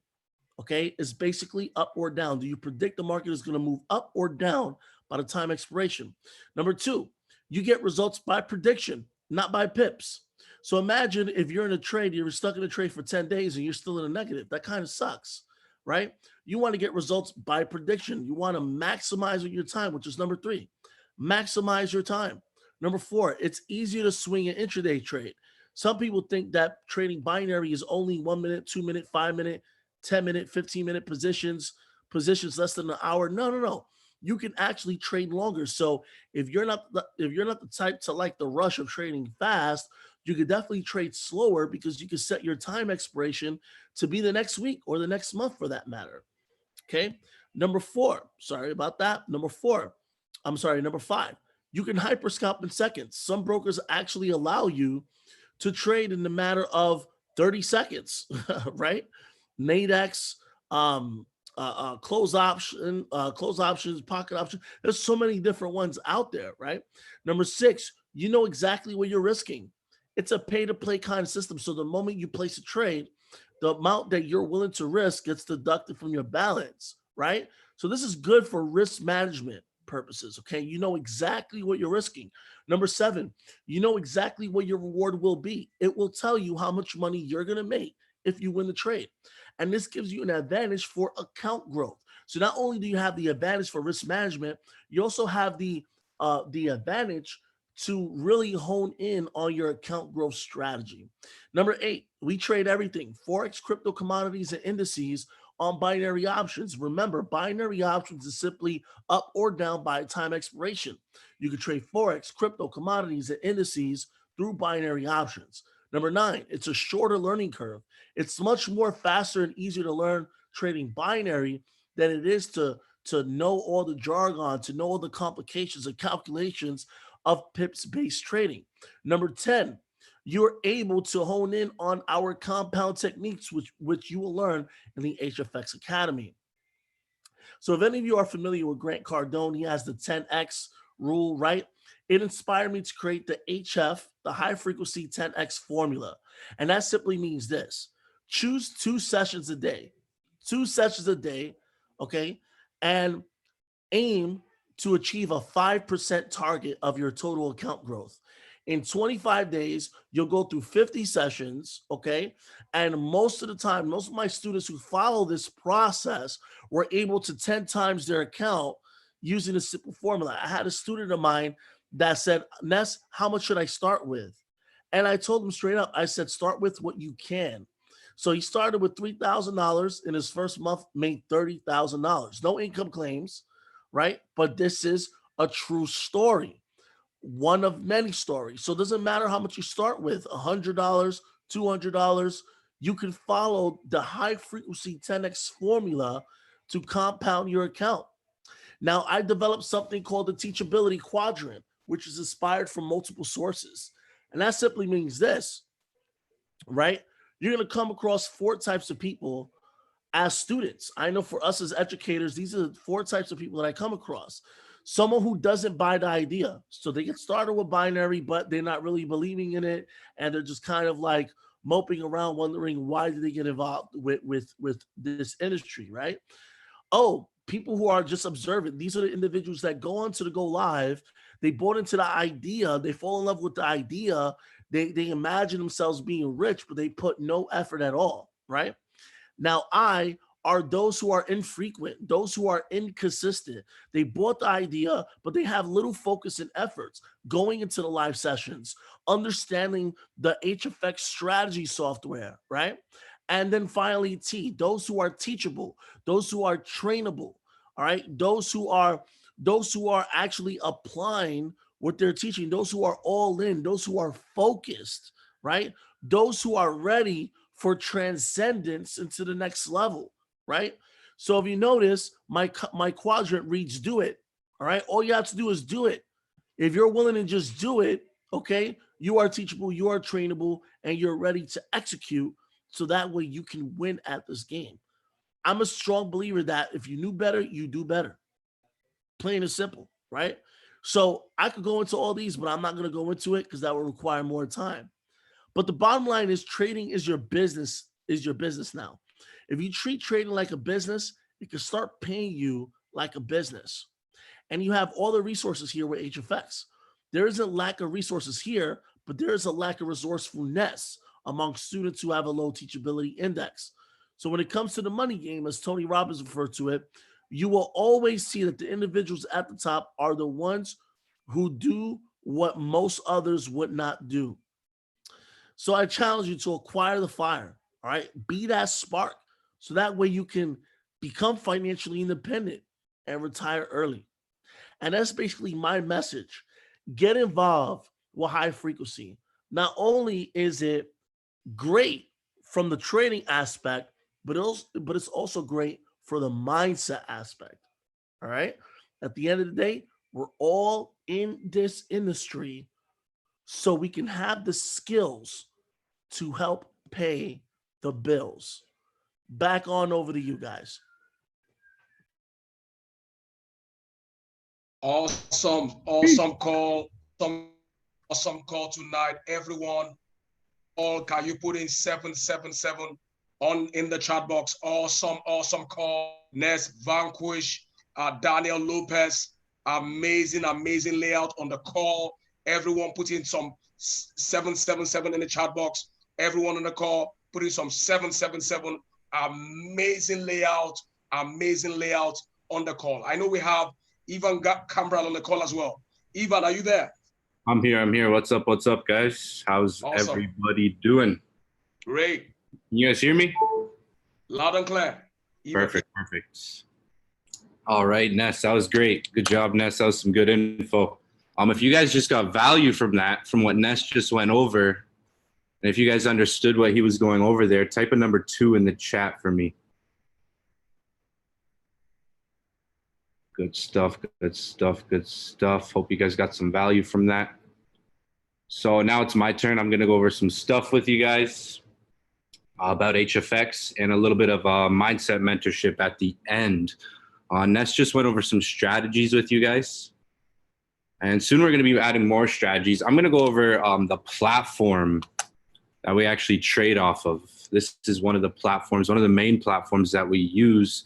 Okay, it's basically up or down. Do you predict the market is going to move up or down by the time expiration? Number 2, you get results by prediction, not by pips. So imagine if you're in a trade, you're stuck in a trade for 10 days and you're still in a negative. That kind of sucks, right? You want to get results by prediction. You want to maximize your time, which is number 3. Maximize your time. Number 4, it's easier to swing an intraday trade. Some people think that trading binary is only 1 minute, 2 minute, 5 minute, 10-minute, 15-minute positions less than an hour. No. You can actually trade longer. So if you're not the type to like the rush of trading fast, you could definitely trade slower, because you can set your time expiration to be the next week or the next month for that matter. Okay. Number 4. Sorry about that. Number 5. You can hyperscalp in seconds. Some brokers actually allow you to trade in the matter of 30 seconds, right? Nadex, close options, pocket options. There's so many different ones out there, right? Number 6, you know exactly what you're risking. It's a pay-to-play kind of system. So the moment you place a trade, the amount that you're willing to risk gets deducted from your balance, right? So this is good for risk management purposes, okay? You know exactly what you're risking. Number 7, you know exactly what your reward will be. It will tell you how much money you're going to make if you win the trade. And this gives you an advantage for account growth. So not only do you have the advantage for risk management, you also have the advantage to really hone in on your account growth strategy. Number 8, we trade everything: Forex, crypto, commodities, and indices on binary options. Remember, binary options is simply up or down by time expiration. You can trade Forex, crypto, commodities, and indices through binary options. Number 9, it's a shorter learning curve. It's much more faster and easier to learn trading binary than it is to know all the jargon, to know all the complications and calculations of pips-based trading. Number 10, you're able to hone in on our compound techniques, which you will learn in the HFX Academy. So if any of you are familiar with Grant Cardone, he has the 10X rule, right? It inspired me to create the HF, the high frequency 10X formula. And that simply means this: choose 2 sessions a day, okay? And aim to achieve a 5% target of your total account growth. In 25 days, you'll go through 50 sessions, okay? And most of the time, most of my students who follow this process were able to 10 times their account using a simple formula. I had a student of mine that said, Ness, how much should I start with? And I told him straight up, I said, start with what you can. So he started with $3,000 in his first month, made $30,000. No income claims, right? But this is a true story, one of many stories. So it doesn't matter how much you start with, $100, $200, you can follow the high frequency 10X formula to compound your account. Now, I developed something called the Teachability Quadrant, which is inspired from multiple sources. And that simply means this, right? You're going to come across 4 types of people as students. I know for us as educators, these are 4 types of people that I come across. Someone who doesn't buy the idea. So they get started with binary, but they're not really believing in it. And they're just kind of like moping around, wondering why did they get involved with this industry, right? Oh, people who are just observant. These are the individuals that go on to the go live. They bought into the idea. They fall in love with the idea. They imagine themselves being rich, but they put no effort at all, right? Now, I are those who are infrequent, those who are inconsistent. They bought the idea, but they have little focus and efforts going into the live sessions, understanding the HFX strategy software, right? And then finally, T, those who are teachable, those who are trainable, all right? Those who are actually applying what they're teaching, those who are all in, those who are focused, right? Those who are ready for transcendence into the next level, right? So if you notice, my quadrant reads do it, all right? All you have to do is do it. If you're willing to just do it, okay, you are teachable, you are trainable, and you're ready to execute, so that way you can win at this game. I'm a strong believer that if you knew better, you do better. Plain and simple, right? So I could go into all these, but I'm not going to go into it because that will require more time. But the bottom line is trading is your business now. If you treat trading like a business, it can start paying you like a business. And you have all the resources here with HFX. There isn't lack of resources here, but there is a lack of resourcefulness among students who have a low teachability index. So when it comes to the money game, as Tony Robbins referred to it, you will always see that the individuals at the top are the ones who do what most others would not do. So I challenge you to acquire the fire, all right? Be that spark, so that way you can become financially independent and retire early. And that's basically my message. Get involved with high frequency. Not only is it great from the trading aspect, but it's also great for the mindset aspect. All right. At the end of the day, we're all in this industry so we can have the skills to help pay the bills. Back on over to you guys. Awesome call. Awesome call tonight, everyone. All can you put in 777 on in the chat box? Awesome call. Ness Vanquish, Daniel Lopez, amazing layout on the call. Everyone put in some 777 in the chat box. Everyone on the call put in some 777. Amazing layout on the call. I know we have Ivan Cabral on the call as well. Ivan, are you there? I'm here. What's up, guys? How's everybody doing? Great. Can you guys hear me? Loud and clear. Perfect. All right, Ness, that was great. Good job, Ness. That was some good info. If you guys just got value from what Ness just went over, and if you guys understood what he was going over there, type a number 2 in the chat for me. Good stuff. Hope you guys got some value from that. So now it's my turn. I'm going to go over some stuff with you guys about HFX and a little bit of mindset mentorship at the end. Ness just went over some strategies with you guys. And soon we're going to be adding more strategies. I'm going to go over the platform that we actually trade off of. This is one of the main platforms that we use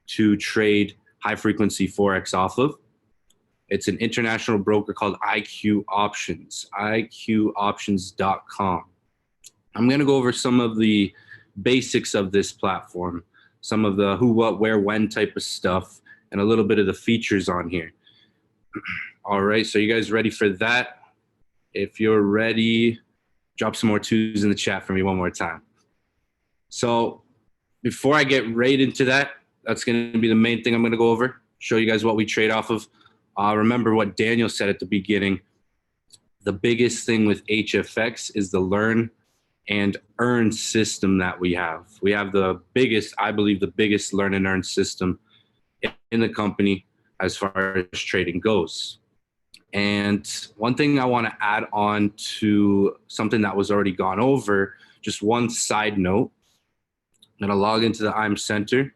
to trade high frequency Forex off of. It's an international broker called IQ Options, iqoptions.com. I'm going to go over some of the basics of this platform, some of the who, what, where, when type of stuff, and a little bit of the features on here. All right, so you guys ready for that? If you're ready, drop some more twos in the chat for me one more time. So before I get right into that, that's going to be the main thing I'm going to go over, show you guys what we trade off of. Remember what Daniel said at the beginning. The biggest thing with HFX is the learn and earn system that we have. We have the biggest, I believe, the biggest learn and earn system in the company as far as trading goes. And one thing I want to add on to something that was already gone over, just one side note. I'm going to log into the IM Center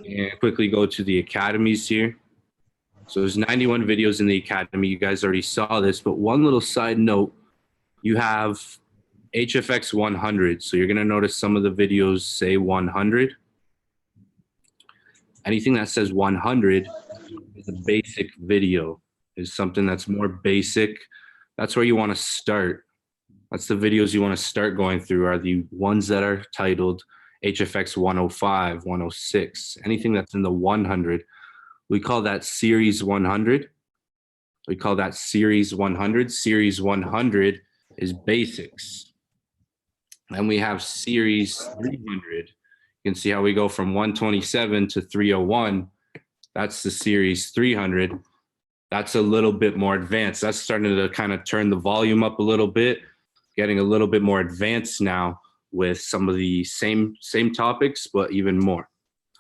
and quickly go to the academies here. So there's 91 videos in the academy. You guys already saw this, but one little side note, you have HFX 100. So you're going to notice some of the videos say 100. Anything that says 100 is a basic video, is something that's more basic. That's where you want to start. That's the videos you want to start going through, are the ones that are titled HFX 105, 106, anything that's in the 100. We call that Series 100. We call that Series 100. Series 100 is basics. Then we have Series 300. You can see how we go from 127 to 301. That's the Series 300. That's a little bit more advanced. That's starting to kind of turn the volume up a little bit, getting a little bit more advanced now with some of the same topics, but even more.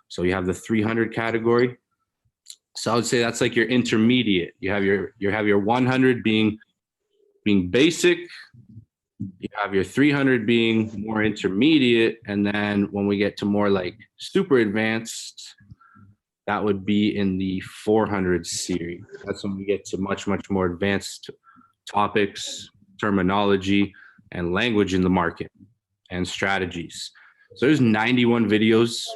So you have the 300 category. So I would say that's like your intermediate. You have your 100 being basic. You have your 300 being more intermediate. And then when we get to more like super advanced, that would be in the 400 series. That's when we get to much, much more advanced topics, terminology, and language in the market and strategies. So there's 91 videos.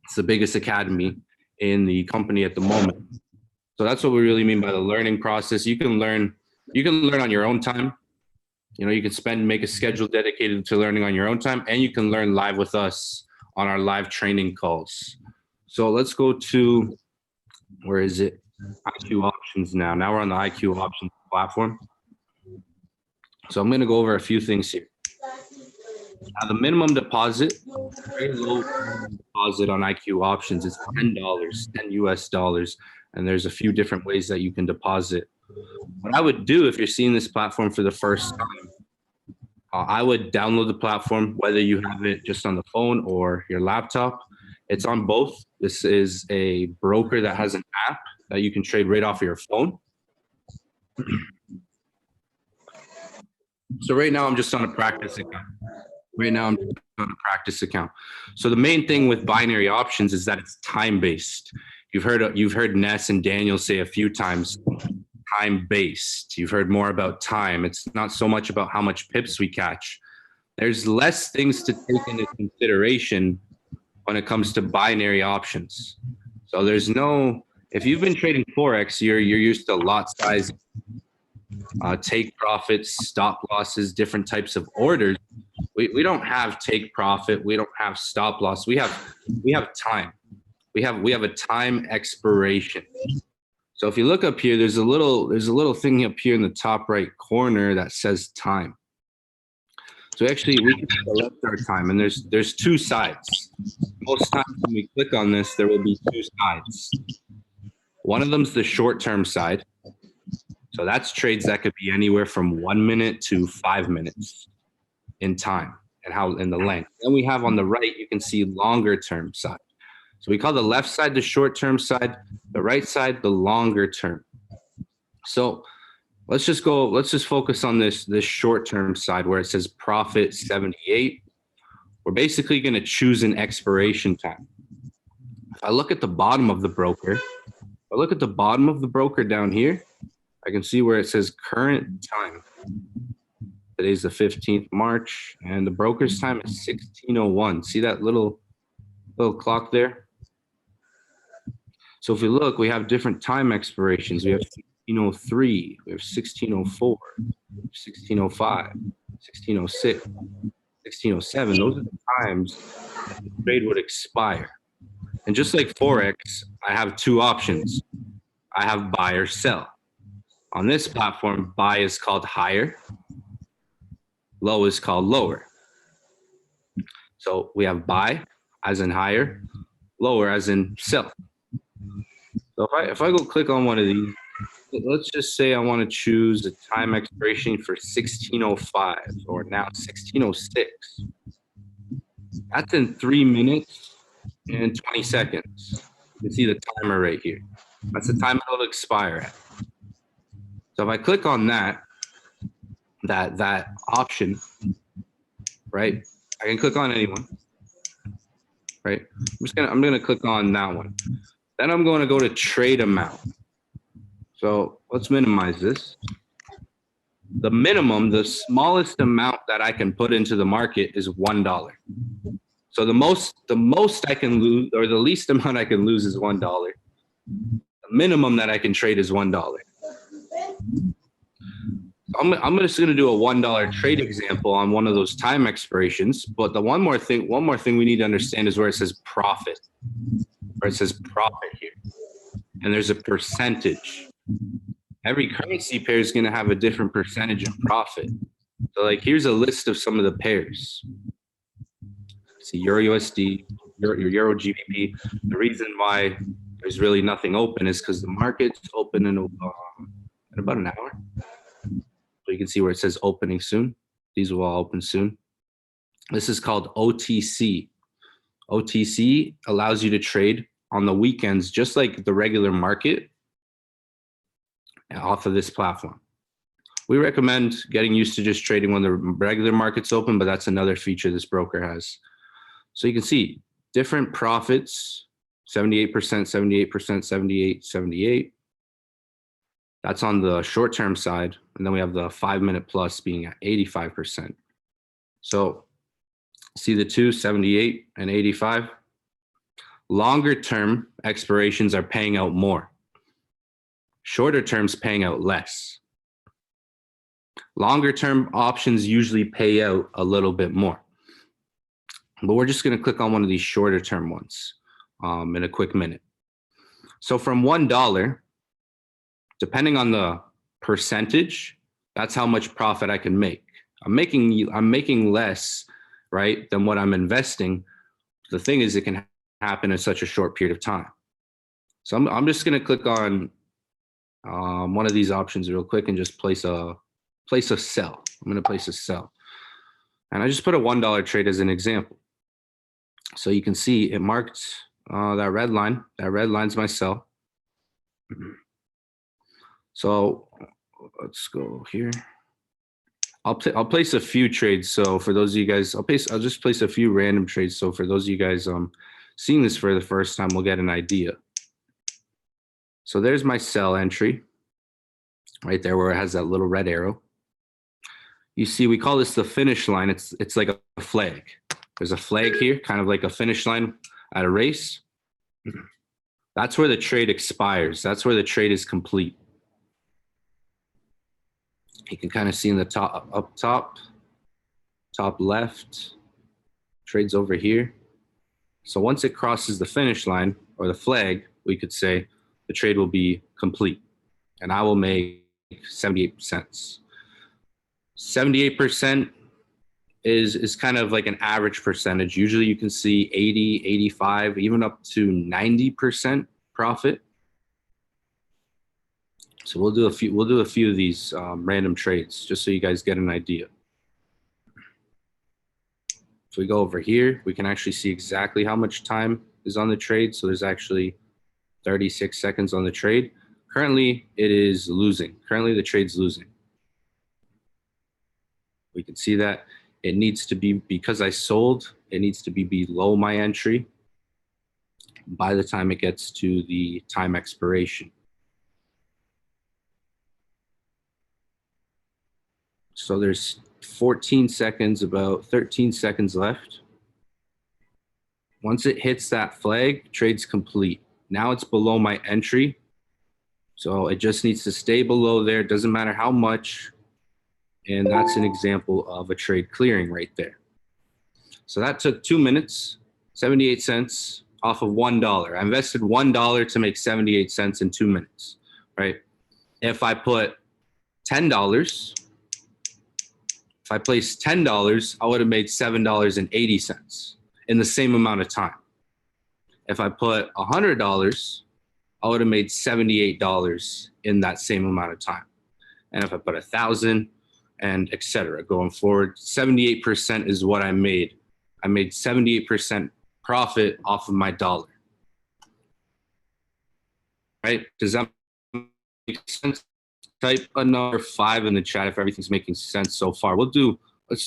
It's the biggest academy in the company at the moment. So that's what we really mean by the learning process. You can learn on your own time. You know, you can make a schedule dedicated to learning on your own time, and you can learn live with us on our live training calls. So let's go to, where is it? IQ Options now. Now we're on the IQ Options platform. So I'm going to go over a few things here. Now the minimum deposit, very low deposit on IQ Options is $10, $10 US, and there's a few different ways that you can deposit. What I would do if you're seeing this platform for the first time, I would download the platform, whether you have it just on the phone or your laptop. It's on both. This is a broker that has an app that you can trade right off of your phone. So right now I'm just on a practice account. So the main thing with binary options is that it's time-based. You've heard Ness and Daniel say a few times, time-based. You've heard more about time. It's not so much about how much pips we catch. There's less things to take into consideration when it comes to binary options. So there's no, if you've been trading Forex, you're used to lot size, take profits, stop losses, different types of orders. We don't have take profit. We don't have stop loss. We have time. We have a time expiration. So if you look up here, there's a little thing up here in the top right corner that says time. So actually we can select our time, and there's two sides. Most times when we click on this, there will be two sides. One of them's the short-term side. So that's trades that could be anywhere from 1 minute to 5 minutes in time and in the length. Then we have on the right, you can see longer term side. So we call the left side the short term side, the right side the longer term. So let's just focus on this short term side where it says profit 78. We're basically going to choose an expiration time. If I look at the bottom of the broker, down here, I can see where it says current time. Today's the 15th March, and the broker's time is 16:01. See that little clock there? So if we look, we have different time expirations. We have 1603, we have 1604, 1605, 1606, 1607. Those are the times that the trade would expire. And just like Forex, I have two options. I have buy or sell. On this platform, buy is called higher, low is called lower. So we have buy as in higher, lower as in sell. So if I go click on one of these, let's just say I want to choose a time expiration for 1605 or now 1606. That's in 3 minutes and 20 seconds. You can see the timer right here. That's the time it'll expire at. So if I click on that option, right? I can click on anyone, right? I'm gonna click on that one. Then I'm going to go to trade amount. So let's minimize this. The minimum, the smallest amount that I can put into the market is $1. So the most I can lose, or the least amount I can lose, is $1. The minimum that I can trade is $1. I'm just going to do a $1 trade example on one of those time expirations. But the one more thing we need to understand is where it says profit, where it says profit here, and there's a percentage. Every currency pair is going to have a different percentage of profit. So like, here's a list of some of the pairs. See, Euro USD, Euro GBP. The reason why there's really nothing open is because the market's open in about an hour. So you can see where it says opening soon. These will all open soon. This is called OTC. OTC allows you to trade on the weekends, just like the regular market, off of this platform. We recommend getting used to just trading when the regular market's open, but that's another feature this broker has. So you can see different profits, 78%, 78%, 78, 78. That's on the short-term side. And then we have the 5-minute plus being at 85%. So see the two, 78 and 85. Longer-term expirations are paying out more. Shorter terms paying out less. Longer-term options usually pay out a little bit more. But we're just going to click on one of these shorter-term ones in a quick minute. So from $1, depending on the percentage, that's how much profit I can make. I'm making less, right, than what I'm investing. The thing is, it can happen in such a short period of time. So I'm just going to click on one of these options real quick and just place a sell. I'm going to place a sell. And I just put a $1 trade as an example. So you can see it marked that red line. That red line's my sell. So let's go here. I'll place a few trades. So for those of you guys, I'll just place a few random trades. So for those of you guys seeing this for the first time, we'll get an idea. So there's my sell entry right there where it has that little red arrow. You see, we call this the finish line. It's like a flag. There's a flag here, kind of like a finish line at a race. That's where the trade expires. That's where the trade is complete. You can kind of see in the top left, trade's over here. So once it crosses the finish line or the flag, we could say the trade will be complete and I will make 78%. 78% is kind of like an average percentage. Usually you can see 80, 85, even up to 90% profit. So we'll do a few of these random trades just so you guys get an idea. So we go over here, we can actually see exactly how much time is on the trade. So there's actually 36 seconds on the trade. Currently it is losing. Currently the trade's losing. We can see that it needs to be, because I sold, it needs to be below my entry by the time it gets to the time expiration. So there's 14 seconds, about 13 seconds left. Once it hits that flag, trade's complete. Now it's below my entry. So it just needs to stay below there. It doesn't matter how much. And that's an example of a trade clearing right there. So that took 2 minutes, 78 cents off of $1. I invested $1 to make 78 cents in 2 minutes, right? If I put $10, if I placed $10, I would have made $7.80 in the same amount of time. If I put $100, I would have made $78 in that same amount of time. And if I put 1,000 and et cetera, going forward, 78% is what I made. I made 78% profit off of my dollar. Right? Does that make sense? Type a number 5 in the chat if everything's making sense so far. Let's do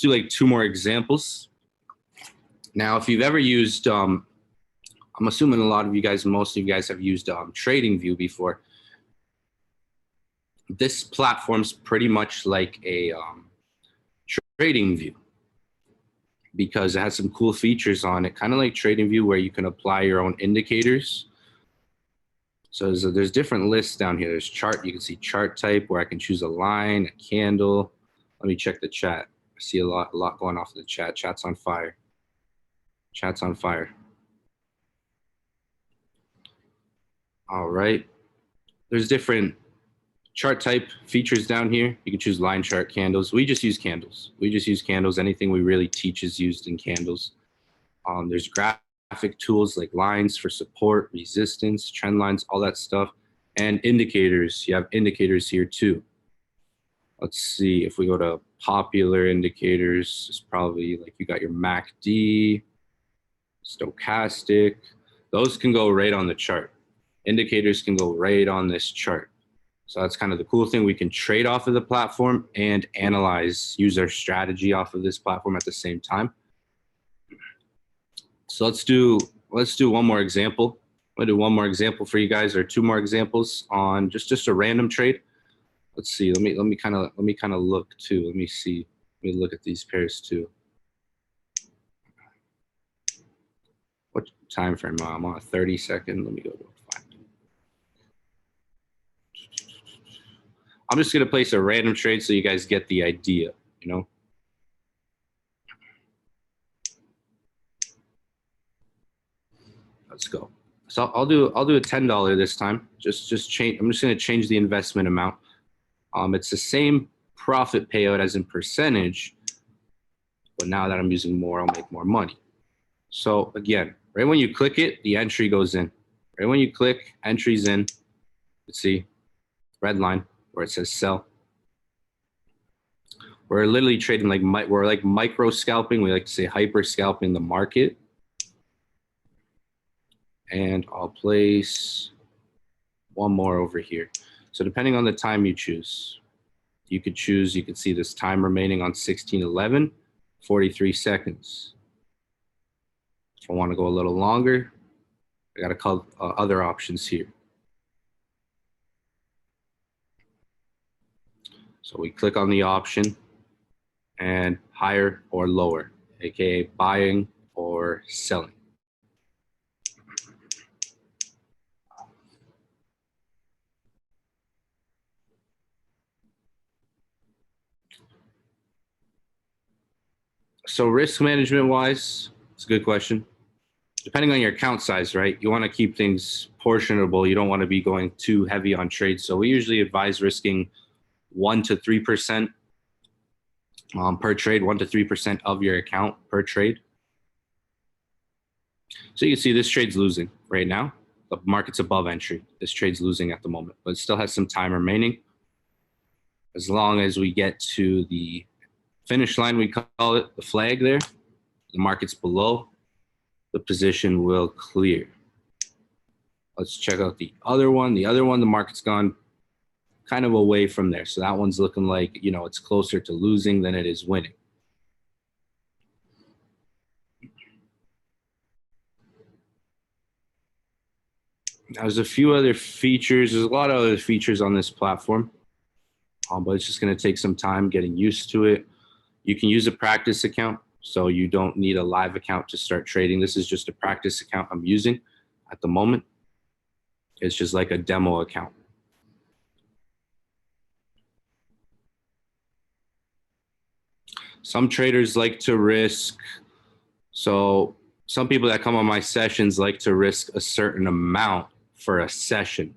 like 2 more examples. Now, if you've ever used, I'm assuming a lot of you guys, most of you guys have used TradingView before. This platform's pretty much like a TradingView because it has some cool features on it, kind of like TradingView where you can apply your own indicators. So there's different lists down here. There's chart, you can see chart type where I can choose a line, a candle. Let me check the chat. I see a lot going off in the chat. Chat's on fire. Chat's on fire. All right. There's different chart type features down here. You can choose line chart, candles. We just use candles. We just use candles. Anything we really teach is used in candles. There's graphic tools like lines for support, resistance, trend lines, all that stuff. And indicators. You have indicators here too. Let's see if we go to popular indicators. It's probably like you got your MACD, stochastic. Those can go right on the chart. Indicators can go right on this chart. So that's kind of the cool thing. We can trade off of the platform and analyze, use our strategy off of this platform at the same time. So let's do one more example. I'm gonna do one more example for you guys, or 2 more examples on just a random trade. Let's see. Let me kind of look too. Let me see. Let me look at these pairs too. What time frame am I? I'm on a 30-second. Let me go to 5. I'm just gonna place a random trade so you guys get the idea, you know. Let's go. So I'll do a $10 this time. Just change. I'm just gonna change the investment amount. It's the same profit payout as in percentage, but now that I'm using more, I'll make more money. So again, right when you click it, the entry goes in. Right when you click, entry's in. Let's see, red line where it says sell. We're literally trading we're like micro scalping. We like to say hyper scalping the market. And I'll place one more over here. So depending on the time you choose, you could see this time remaining on 16:11, 43 seconds. If I want to go a little longer, I got to call other options here. So we click on the option and higher or lower, aka buying or selling. So risk management wise, it's a good question. Depending on your account size, right? You want to keep things portionable. You don't want to be going too heavy on trades. So we usually advise risking 1 to 3% per trade, 1 to 3% of your account per trade. So you can see this trade's losing right now. The market's above entry. This trade's losing at the moment, but it still has some time remaining. As long as we get to the finish line, we call it, the flag there, the market's below, the position will clear. Let's check out the other one. The other one, the market's gone kind of away from there. So that one's looking like, you know, it's closer to losing than it is winning. There's a few other features. There's a lot of other features on this platform, but it's just going to take some time getting used to it. You can use a practice account, so you don't need a live account to start trading. This is just a practice account I'm using at the moment. It's just like a demo account. Some traders like to risk. So some people that come on my sessions like to risk a certain amount for a session.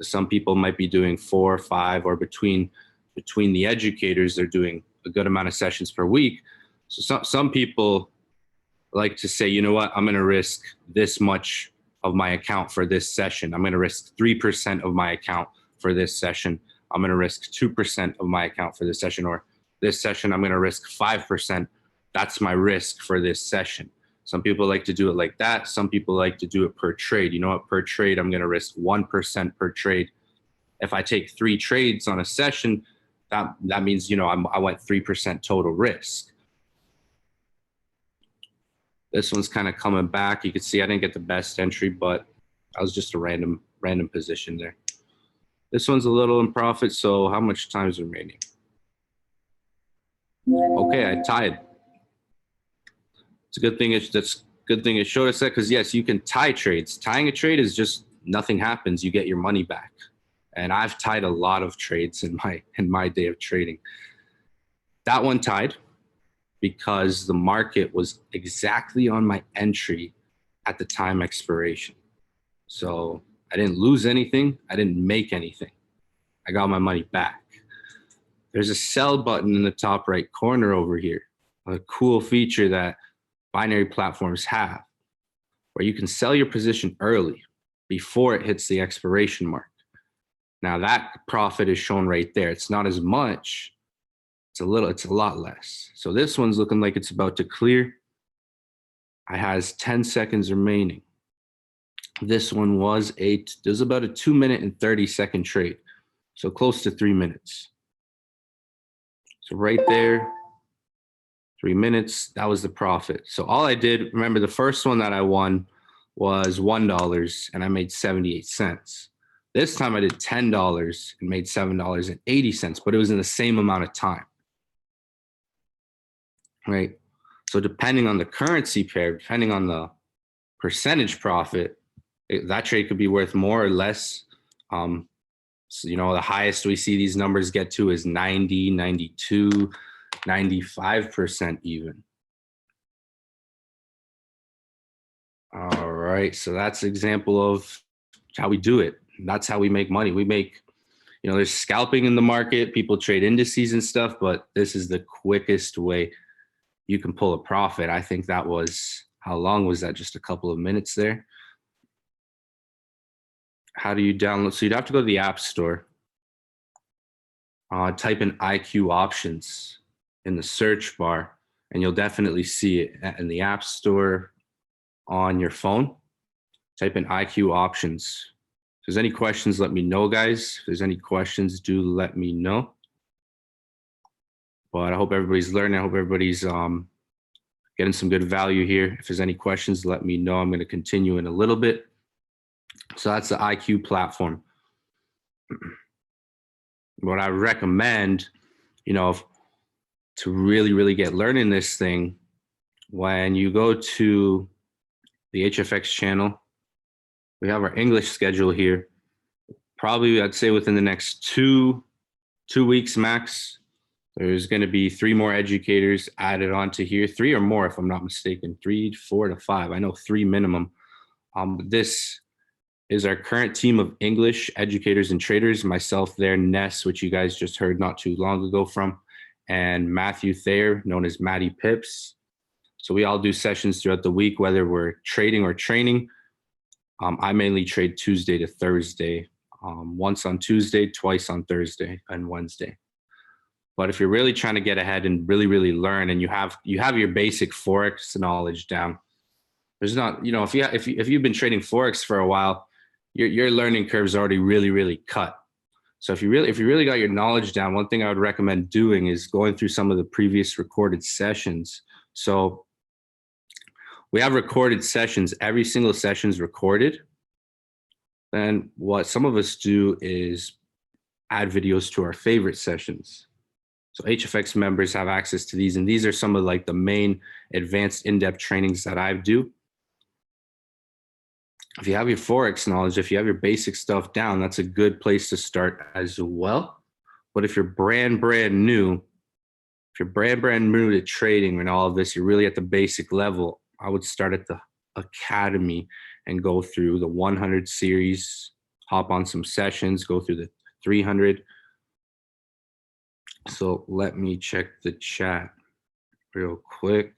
Some people might be doing 4 or 5, or between the educators, they're doing a good amount of sessions per week. So some people like to say, you know what, I'm going to risk this much of my account for this session. I'm going to risk 3% of my account for this session. I'm going to risk 2% of my account for this session, or this session, I'm going to risk 5%. That's my risk for this session. Some people like to do it like that. Some people like to do it per trade. You know what, per trade, I'm going to risk 1% per trade. If I take 3 trades on a session, that means, you know, I went 3% total risk. This one's kind of coming back. You can see I didn't get the best entry, but I was just a random position there. This one's a little in profit. So how much time is remaining? Okay, I tied. It's a good thing. That's good thing it showed us that, because yes, you can tie trades. Tying a trade is just nothing happens. You get your money back. And I've tied a lot of trades in my day of trading. That one tied because the market was exactly on my entry at the time expiration. So I didn't lose anything. I didn't make anything. I got my money back. There's a sell button in the top right corner over here, a cool feature that binary platforms have, where you can sell your position early before it hits the expiration mark. Now that profit is shown right there. It's not as much. It's a lot less. So this one's looking like it's about to clear. It has 10 seconds remaining. This one was there's about a 2-minute and 30-second trade. So close to 3 minutes. So right there, 3 minutes, that was the profit. So all I did, remember the first one that I won was $1 and I made 78 cents. This time I did $10 and made $7.80, but it was in the same amount of time. Right? So depending on the currency pair, depending on the percentage profit, that trade could be worth more or less. So, you know, the highest we see these numbers get to is 90, 92, 95% even. All right, so that's an example of how we do it. That's how we make money. We make, you know, there's scalping in the market. People trade indices and stuff, but this is the quickest way you can pull a profit. I think that was, how long was that? Just a couple of minutes there. How do you download? So you'd have to go to the App Store, type in IQ options in the search bar, and you'll definitely see it in the App Store on your phone. Type in IQ options. If there's any questions, let me know, guys. If there's any questions, do let me know. But I hope everybody's learning. I hope everybody's getting some good value here. If there's any questions, let me know. I'm going to continue in a little bit. So that's the IQ platform. What I recommend, you know, to really get learning this thing, when you go to the HFX channel, we have our English schedule here. Probably, I'd say within the next two weeks max, there's going to be 3 more educators added onto here, 3 or more, if I'm not mistaken, 3, 4 to 5. I know 3 minimum. This is our current team of English educators and traders. Myself there, Ness, which you guys just heard not too long ago from, and Matthew Thayer, known as Matty Pips. So we all do sessions throughout the week, whether we're trading or training. I mainly trade Tuesday to Thursday, once on Tuesday, twice on Thursday and Wednesday. But if you're really trying to get ahead and really learn, and you have your basic Forex knowledge down, there's not, you know, if you've been trading Forex for a while, your learning curve is already really cut. So if you really got your knowledge down, one thing I would recommend doing is going through some of the previous recorded sessions. So we have recorded sessions. Every single session is recorded. Then what some of us do is add videos to our favorite sessions. So HFX members have access to these, and these are some of like the main advanced in-depth trainings that I do. if you have your Forex knowledge, if you have your basic stuff down, that's a good place to start as well. But if you're brand new, if you're brand new to trading and all of this, you're really at the basic level, I would start at the academy and go through the 100 series, hop on some sessions, go through the 300. So let me check the chat real quick.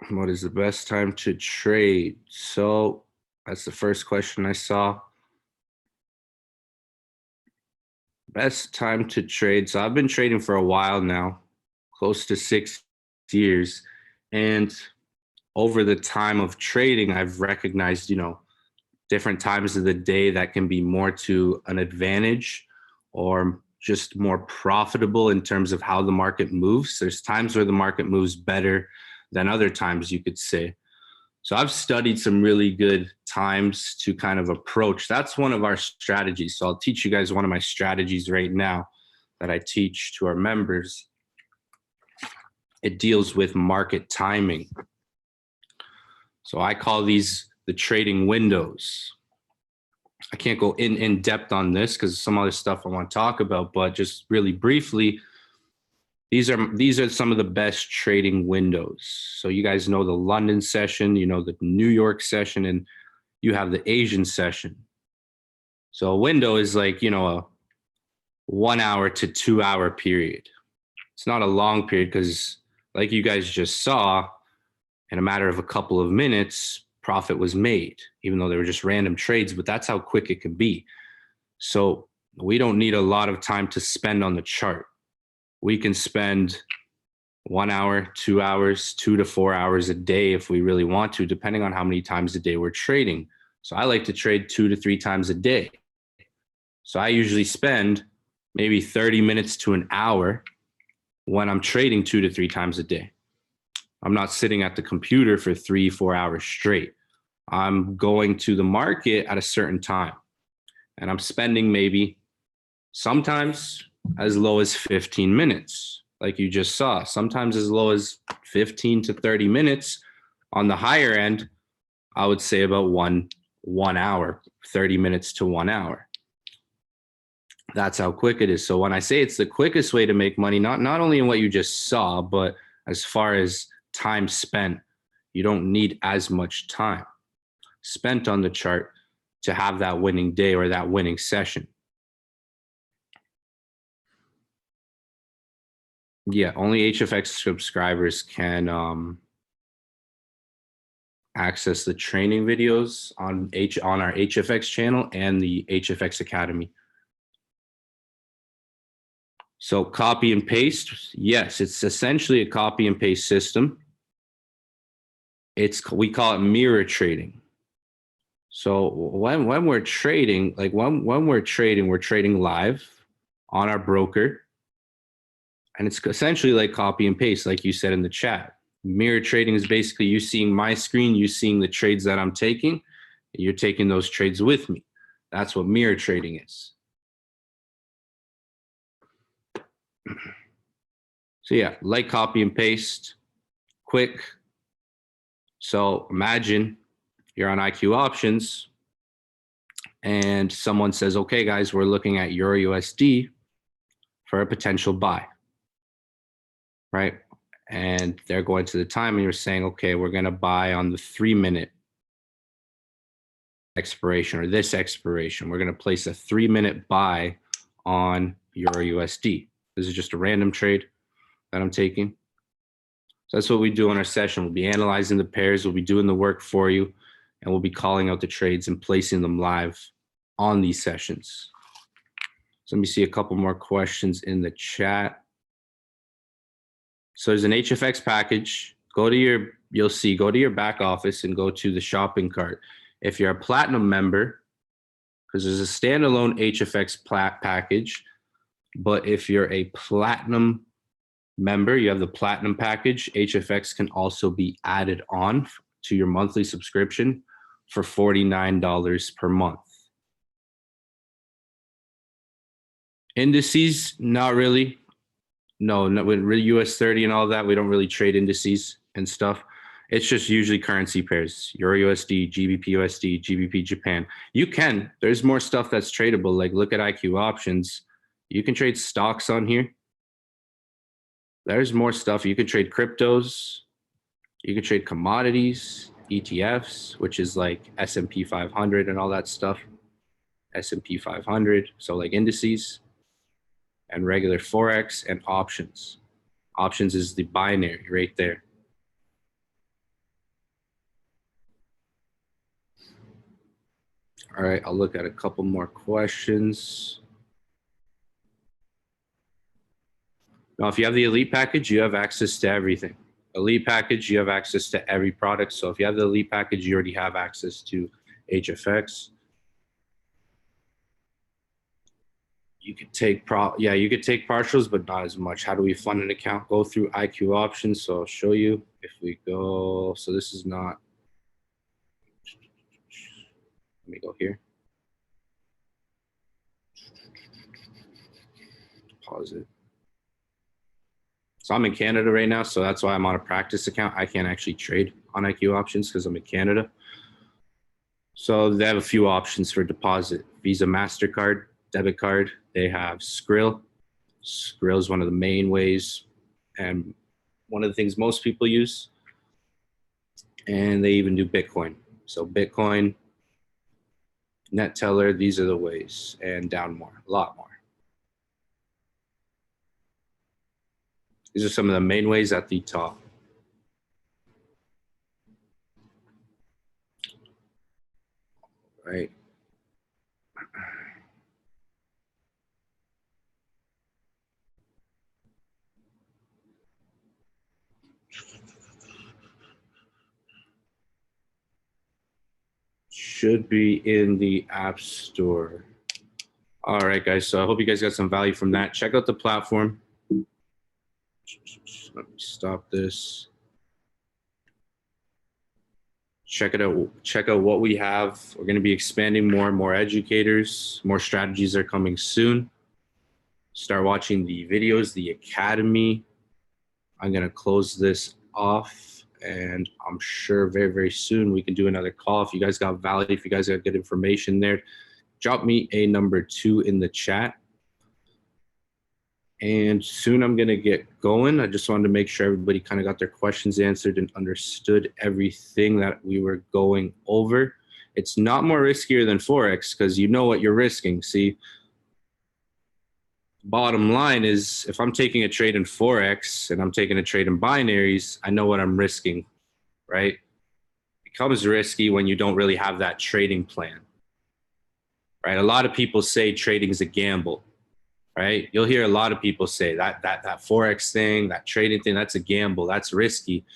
What is the best time to trade? So that's the first question I saw. Best time to trade. So I've been trading for a while now, close to 6 years. And over the time of trading, I've recognized, different times of the day that can be more to an advantage or just more profitable in terms of how the market moves. There's times where the market moves better than other times, you could say. So I've studied some really good times to kind of approach. That's one of our strategies. So I'll teach you guys one of my strategies right now that I teach to our members. It deals with market timing. So I call these the trading windows. I can't go in depth on this because some other stuff I want to talk about, but just really briefly, these are some of the best trading windows. So you guys know the London session, the New York session, and you have the Asian session. So a window is like, a 1 hour to 2 hour period. It's not a long period because like you guys just saw, in a matter of a couple of minutes, profit was made, even though they were just random trades, but that's how quick it can be. So we don't need a lot of time to spend on the chart. We can spend 1 hour, 2 hours, 2 to 4 hours a day if we really want to, depending on how many times a day we're trading. So I like to trade 2 to 3 times a day. So I usually spend maybe 30 minutes to an hour when I'm trading 2 to 3 times a day. I'm not sitting at the computer for 3-4 hours straight. I'm going to the market at a certain time, and I'm spending maybe sometimes as low as 15 minutes, like you just saw, sometimes as low as 15 to 30 minutes. On the higher end, I would say about one hour, 30 minutes to 1 hour. That's how quick it is. So when I say it's the quickest way to make money, not only in what you just saw, but as far as time spent, you don't need as much time spent on the chart to have that winning day or that winning session. Yeah, only HFX subscribers can access the training videos on our HFX channel and the HFX Academy. So copy and paste, yes, it's essentially a copy and paste system. We call it mirror trading. So when we're trading, like when we're trading live on our broker, and it's essentially like copy and paste, like you said in the chat. Mirror trading is basically you seeing my screen, you seeing the trades that I'm taking, you're taking those trades with me. That's what mirror trading is. So yeah, like copy and paste, quick. So imagine you're on IQ options and someone says, okay, guys, we're looking at Euro USD for a potential buy, right? And they're going to the time and you're saying, okay, we're going to buy on the 3-minute expiration or this expiration. We're going to place a 3-minute buy on Euro USD. This is just a random trade that I'm taking. So that's what we do on our session. We'll be analyzing the pairs, we'll be doing the work for you, and we'll be calling out the trades and placing them live on these sessions. So let me see a couple more questions in the chat. So there's an HFX package. Go to your back office and go to the shopping cart. If you're a platinum member, because there's a standalone HFX package, but if you're a platinum member, you have the platinum package, HFX can also be added on to your monthly subscription for $49 per month. Indices, not really. No, with US 30 and all that, we don't really trade indices and stuff. It's just usually currency pairs, Euro USD, GBP USD, GBP Japan. You can, there's more stuff that's tradable. Like look at IQ options. You can trade stocks on here. There's more stuff. You can trade cryptos. You can trade commodities, ETFs, which is like S&P 500 and all that stuff. S&P 500, so like indices, and regular Forex and options. Options is the binary right there. All right, I'll look at a couple more questions. Now, if you have the elite package, you have access to everything. Elite package, you have access to every product. So if you have the elite package, you already have access to HFX. You could take you could take partials, but not as much. How do we fund an account? Go through IQ options. So I'll show you if we go. So this is not. Let me go here. Pause it. So I'm in Canada right now, so that's why I'm on a practice account. I can't actually trade on IQ options because I'm in Canada. So they have a few options for deposit: Visa, MasterCard, debit card. They have Skrill. Skrill is one of the main ways and one of the things most people use. And they even do Bitcoin. So Bitcoin, NetTeller, these are the ways, and down more, a lot more. These are some of the main ways at the top. Right. Should be in the App Store. All right, guys. So I hope you guys got some value from that. Check out the platform. Let me stop this. Check it out. Check out what we have. We're going to be expanding more and more educators. More strategies are coming soon. Start watching the videos, the academy. I'm going to close this off, and I'm sure very, very soon we can do another call. If you guys got value, if you guys got good information there, drop me a number 2 in the chat. And soon I'm going to get going. I just wanted to make sure everybody kind of got their questions answered and understood everything that we were going over. It's not more riskier than Forex because you know what you're risking. See, bottom line is if I'm taking a trade in Forex and I'm taking a trade in binaries, I know what I'm risking, right? It becomes risky when you don't really have that trading plan, right? A lot of people say trading is a gamble. Right? You'll hear a lot of people say that Forex thing, that trading thing, that's a gamble, that's risky.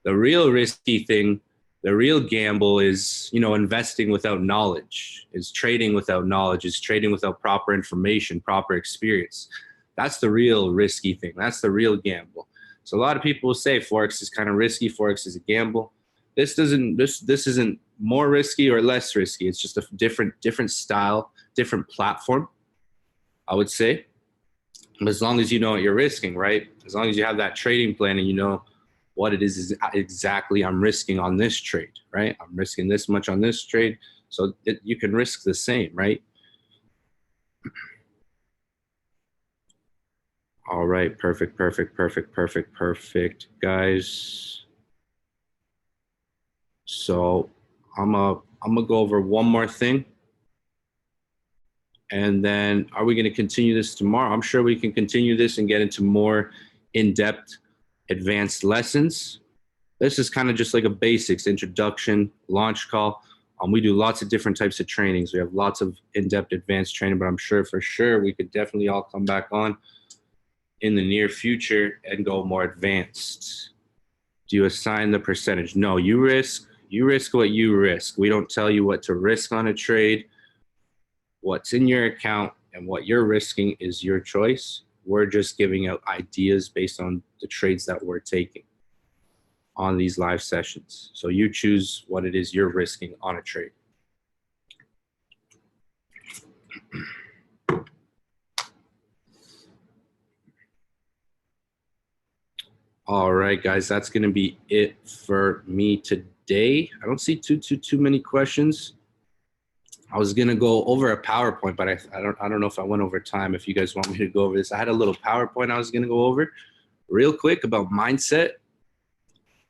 The real risky thing, the real gamble is, you know, investing without knowledge, is trading without knowledge, is trading without proper information, proper experience. That's the real risky thing. That's the real gamble. So a lot of people will say Forex is kind of risky, Forex is a gamble. This isn't more risky or less risky. It's just a different style, different platform, I would say. But as long as you know what you're risking, right? As long as you have that trading plan and you know what it is exactly I'm risking on this trade, right? I'm risking this much on this trade. So you can risk the same, right? All right, perfect, guys. So I'm gonna go over one more thing. And then are we going to continue this tomorrow? I'm sure we can continue this and get into more in-depth advanced lessons. This is kind of just like a basics introduction, launch call. We do lots of different types of trainings. We have lots of in-depth advanced training, but I'm sure for sure we could definitely all come back on in the near future and go more advanced. Do you assign the percentage? No, you risk what you risk. We don't tell you what to risk on a trade. What's in your account and what you're risking is your choice. We're just giving out ideas based on the trades that we're taking on these live sessions. So you choose what it is you're risking on a trade. All right, guys, that's going to be it for me today. I don't see too many questions. I was going to go over a PowerPoint, but I don't know if I went over time. If you guys want me to go over this, I had a little PowerPoint I was going to go over real quick about mindset,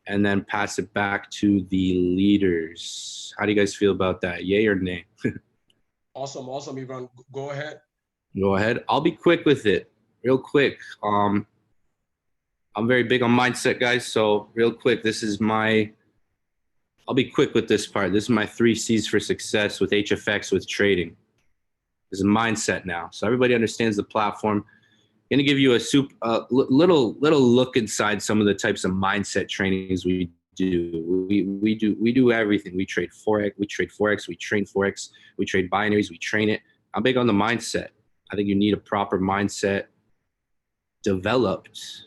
and then pass it back to the leaders. How do you guys feel about that? Yay or nay? Awesome, Ivan. Go ahead. Go ahead. I'll be quick with it, real quick. I'm very big on mindset, guys. So real quick, I'll be quick with this part. This is my 3 C's for success with HFX, with trading. This is mindset now. So everybody understands the platform. I'm gonna give you a little look inside some of the types of mindset trainings we do. We do everything. We trade Forex, we train Forex, we trade binaries, we train it. I'm big on the mindset. I think you need a proper mindset developed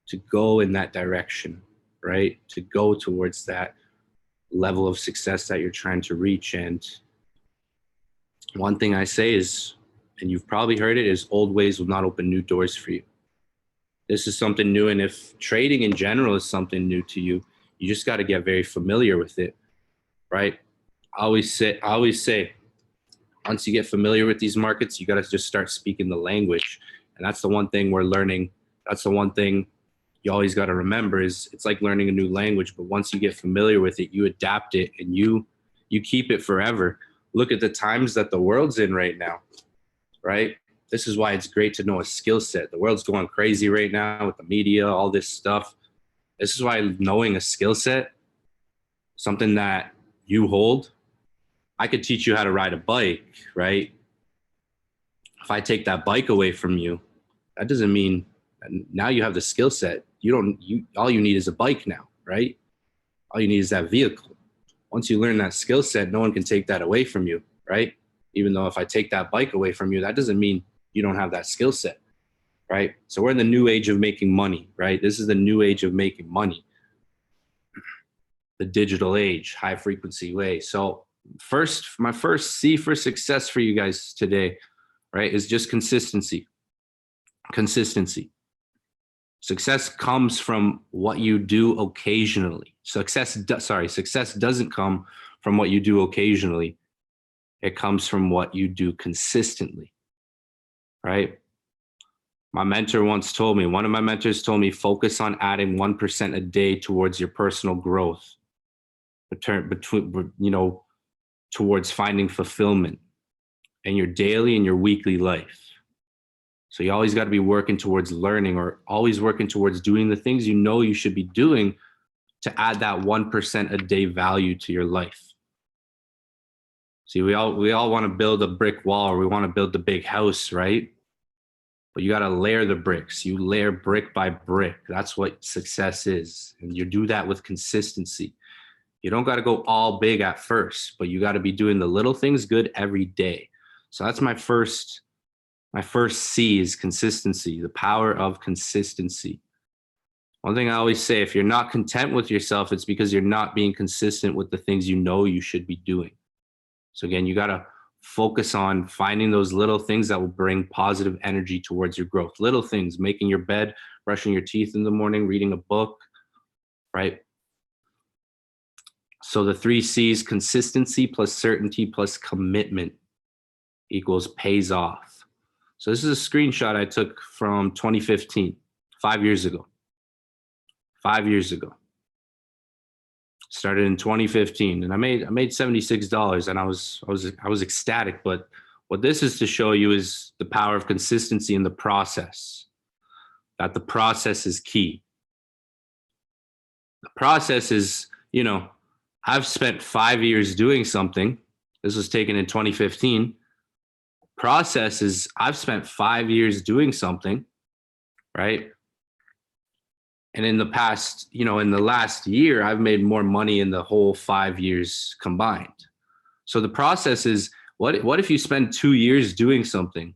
to go in that direction, right? To go towards that level of success that you're trying to reach. And one thing I say is, and you've probably heard it, is old ways will not open new doors for you. This is something new. And if trading in general is something new to you, you just got to get very familiar with it, right? I always say, once you get familiar with these markets, you got to just start speaking the language. And that's the one thing we're learning. That's the one thing you always got to remember, is it's like learning a new language. But once you get familiar with it, you adapt it, and you keep it forever. Look at the times that the world's in right now, right? This is why it's great to know a skill set. The world's going crazy right now with the media, all this stuff. This is why knowing a skill set, something that you hold, I could teach you how to ride a bike, right? If I take that bike away from you, that doesn't mean now you have the skill set. All you need is a bike now, right? All you need is that vehicle. Once you learn that skill set, no one can take that away from you, right? Even though if I take that bike away from you, that doesn't mean you don't have that skill set, right? So we're in the new age of making money, right? This is the new age of making money. The digital age, high frequency way. So my first C for success for you guys today, right, is just consistency. Consistency. Success comes from what you do occasionally. Success doesn't come from what you do occasionally. It comes from what you do consistently, right? One of my mentors told me, focus on adding 1% a day towards your personal growth, towards finding fulfillment in your daily and your weekly life. So you always got to be working towards learning, or always working towards doing the things you know you should be doing to add that 1% a day value to your life. See, we all want to build a brick wall, or we want to build the big house, right? But you got to layer the bricks. You layer brick by brick. That's what success is. And you do that with consistency. You don't got to go all big at first, but you got to be doing the little things good every day. So that's my first C is consistency, the power of consistency. One thing I always say, if you're not content with yourself, it's because you're not being consistent with the things you know you should be doing. So again, you got to focus on finding those little things that will bring positive energy towards your growth. Little things, making your bed, brushing your teeth in the morning, reading a book, right? So the 3 C's, consistency plus certainty plus commitment equals pays off. So this is a screenshot I took from 2015, 5 years ago. 5 years ago. Started in 2015, and I made $76, and I was ecstatic. But what this is to show you is the power of consistency in the process. That the process is key. The process is, I've spent 5 years doing something. This was taken in 2015. Process is I've spent 5 years doing something, right? And in the past, in the last year, I've made more money in the whole 5 years combined. So the process is, what if you spend 2 years doing something?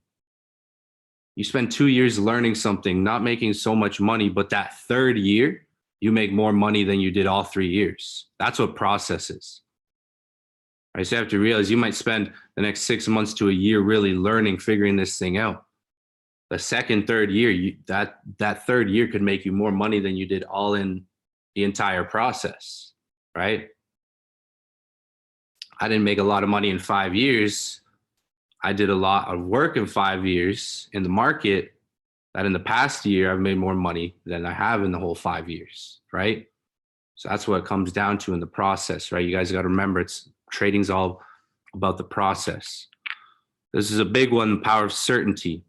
You spend 2 years learning something, not making so much money, but that third year, you make more money than you did all 3 years. That's what process is. Right? So you have to realize you might spend the next 6 months to a year really learning, figuring this thing out. The second, third year, that third year could make you more money than you did all in the entire process, right? I didn't make a lot of money in 5 years. I did a lot of work in 5 years in the market that in the past year, I've made more money than I have in the whole 5 years, right? So that's what it comes down to in the process, right? You guys got to remember, trading's all about the process. This is a big one, the power of certainty.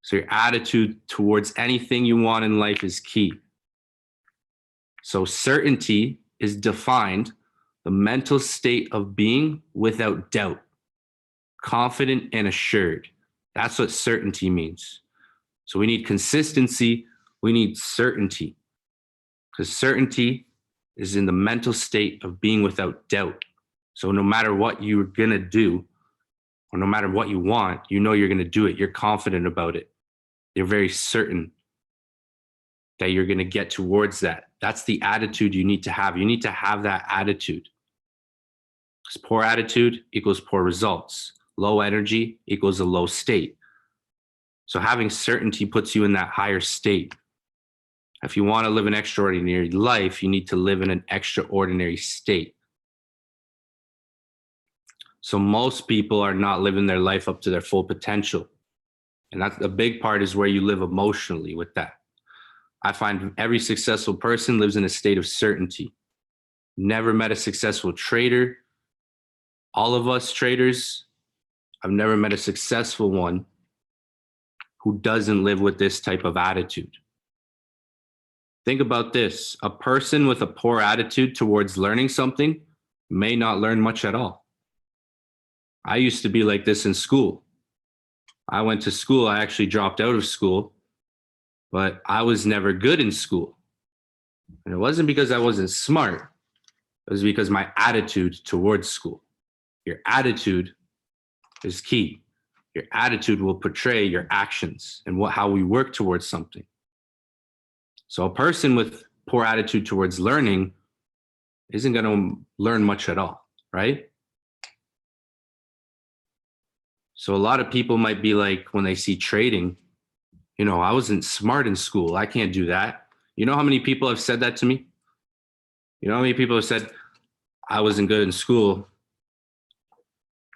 So your attitude towards anything you want in life is key. So certainty is defined the mental state of being without doubt, confident and assured. That's what certainty means. So we need consistency, we need certainty, because certainty is in the mental state of being without doubt. So no matter what you're gonna do, or no matter what you want, you know you're gonna do it. You're confident about it. You're very certain that you're gonna get towards that. That's the attitude you need to have. You need to have that attitude. Because poor attitude equals poor results. Low energy equals a low state. So having certainty puts you in that higher state. If you want to live an extraordinary life, you need to live in an extraordinary state. So most people are not living their life up to their full potential. And that's the big part, is where you live emotionally with that. I find every successful person lives in a state of certainty. Never met a successful trader. All of us traders, I've never met a successful one who doesn't live with this type of attitude. Think about this. A person with a poor attitude towards learning something may not learn much at all. I used to be like this in school. I went to school. I actually dropped out of school, but I was never good in school. And it wasn't because I wasn't smart. It was because my attitude towards school. Your attitude is key. Your attitude will portray your actions and how we work towards something. So a person with poor attitude towards learning isn't going to learn much at all, right? So a lot of people might be like, when they see trading, you know, I wasn't smart in school. I can't do that. You know how many people have said that to me? You know how many people have said, I wasn't good in school,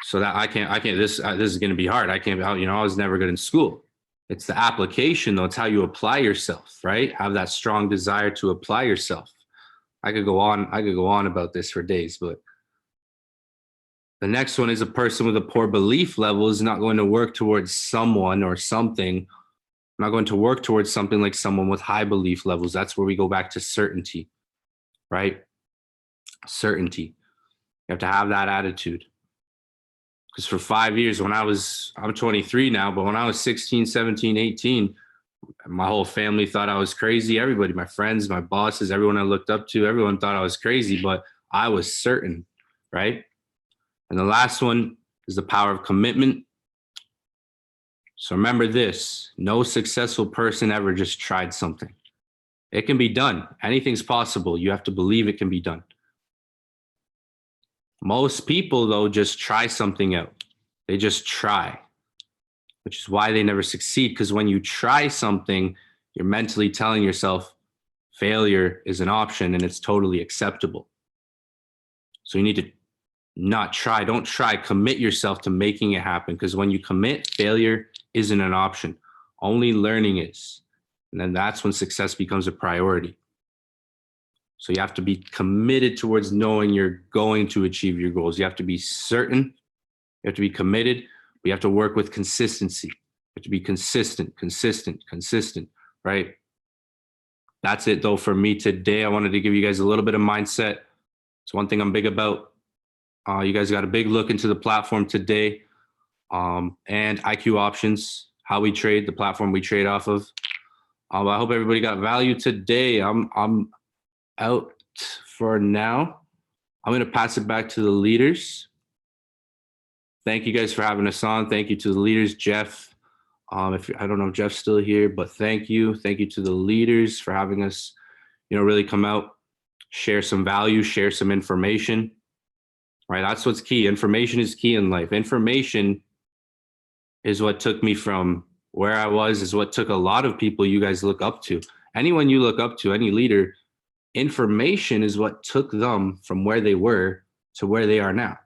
so that I can't, this is going to be hard. I can't, you know, I was never good in school. It's the application though. It's how you apply yourself, right? Have that strong desire to apply yourself. I could go on about this for days, but the next one is a person with a poor belief level is not going to work towards someone or something, not going to work towards something like someone with high belief levels. That's where we go back to certainty, right? Certainty. You have to have that attitude. Because for 5 years, I'm 23 now, but when I was 16, 17, 18, my whole family thought I was crazy. Everybody, my friends, my bosses, everyone I looked up to, everyone thought I was crazy, but I was certain, right? And the last one is the power of commitment. So remember this, no successful person ever just tried something. It can be done. Anything's possible. You have to believe it can be done. Most people, though, just try something out. They just try, which is why they never succeed. Because when you try something, you're mentally telling yourself failure is an option and it's totally acceptable. So you need to not try. Don't try. Commit yourself to making it happen. Because when you commit, failure isn't an option. Only learning is. And then that's when success becomes a priority. So you have to be committed towards knowing you're going to achieve your goals. You have to be certain. You have to be committed. But you have to work with consistency. You have to be consistent, right? That's it, though, for me today. I wanted to give you guys a little bit of mindset. It's one thing I'm big about. You guys got a big look into the platform today, and IQ Options, how we trade, the platform we trade off of. I hope everybody got value today. I'm out for now. I'm going to pass it back to the leaders. Thank you guys for having us on. Thank you to the leaders, Jeff. I don't know if Jeff's still here, but thank you. Thank you to the leaders for having us, really come out, share some value, share some information. Right? That's what's key. Information is key in life. Information is what took me from where I was is what took a lot of people you guys look up to. Anyone you look up to, any leader, information is what took them from where they were to where they are now.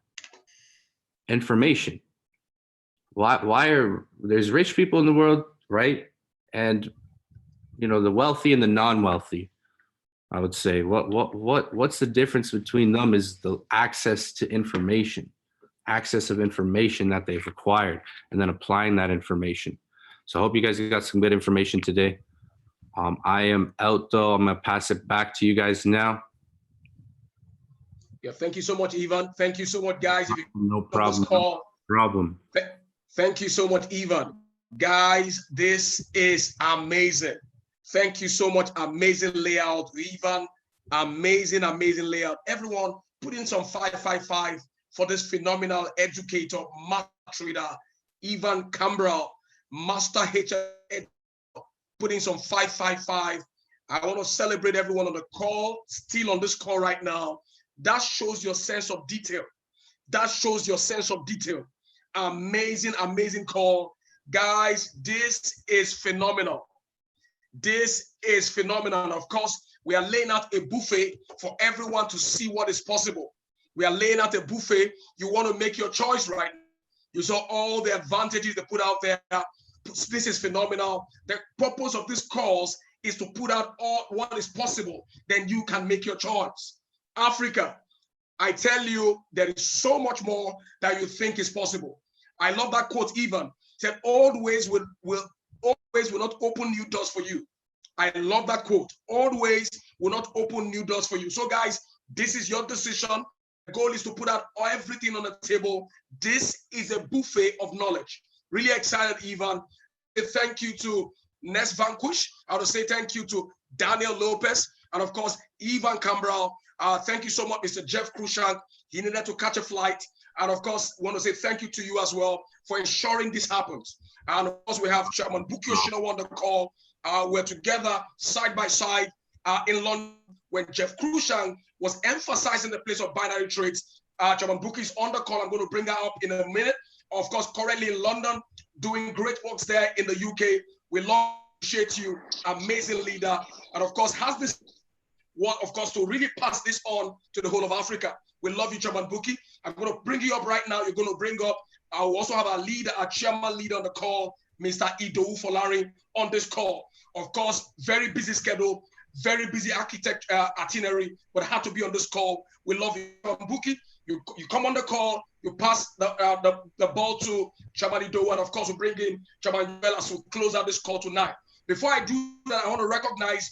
Information. Why are there's rich people in the world, right? And the wealthy and the non-wealthy, I would say. What's the difference between them is the access to information, access of information that they've acquired, and then applying that information. So I hope you guys got some good information today. I am out though. I'm gonna pass it back to you guys now. Yeah, thank you so much, Ivan. Thank you so much, guys. If you No problem. Call, no problem. Thank you so much, Ivan. Guys, this is amazing. Thank you so much. Amazing layout, Ivan. Amazing layout. Everyone, put in some 555 for this phenomenal educator, master trader, Ivan Cabral, master HR. Put in some 555. I want to celebrate everyone on the call, still on this call right now. That shows your sense of detail. That shows your sense of detail. Amazing call. Guys, this is phenomenal. This is phenomenal. And of course, we are laying out a buffet for everyone to see what is possible. We are laying out a buffet. You want to make your choice right now. You saw all the advantages they put out there. This is phenomenal. The purpose of this course is to put out all what is possible. Then you can make your choice. Africa, I tell you, there is so much more that you think is possible. I love that quote, Ivan said, old ways will not open new doors for you. I love that quote. Old ways will not open new doors for you. So guys, this is your decision. The goal is to put out everything on the table. This is a buffet of knowledge. Really excited, Ivan. Thank you to Ness Vanquish. I want to say thank you to Daniel Lopez. And of course, Ivan Cabral. Thank you so much, Mr. Jeff Cruikshank. He needed to catch a flight. And of course, we want to say thank you to you as well for ensuring this happens. And of course, we have Chairman Buki Oshinawa on the call. We're together side by side in London when Jeff Cruikshank was emphasizing the place of binary trades. Chairman Buki is on the call. I'm going to bring her up in a minute. Of course, currently in London, doing great works there in the UK. We love, appreciate you, amazing leader. And of course, has this one, of course, to really pass this on to the whole of Africa. We love you, Chairman Buki. I'm going to bring you up right now. You're going to bring up, I will also have our leader, our chairman leader on the call, Mr. Idowu Folari, on this call. Of course, very busy schedule, very busy itinerary, but had to be on this call. We love you, Chairman Buki. You come on the call, you pass the ball to Chairman Idowu, and of course, we bring in Chairman Joel as we close out this call tonight. Before I do that, I want to recognize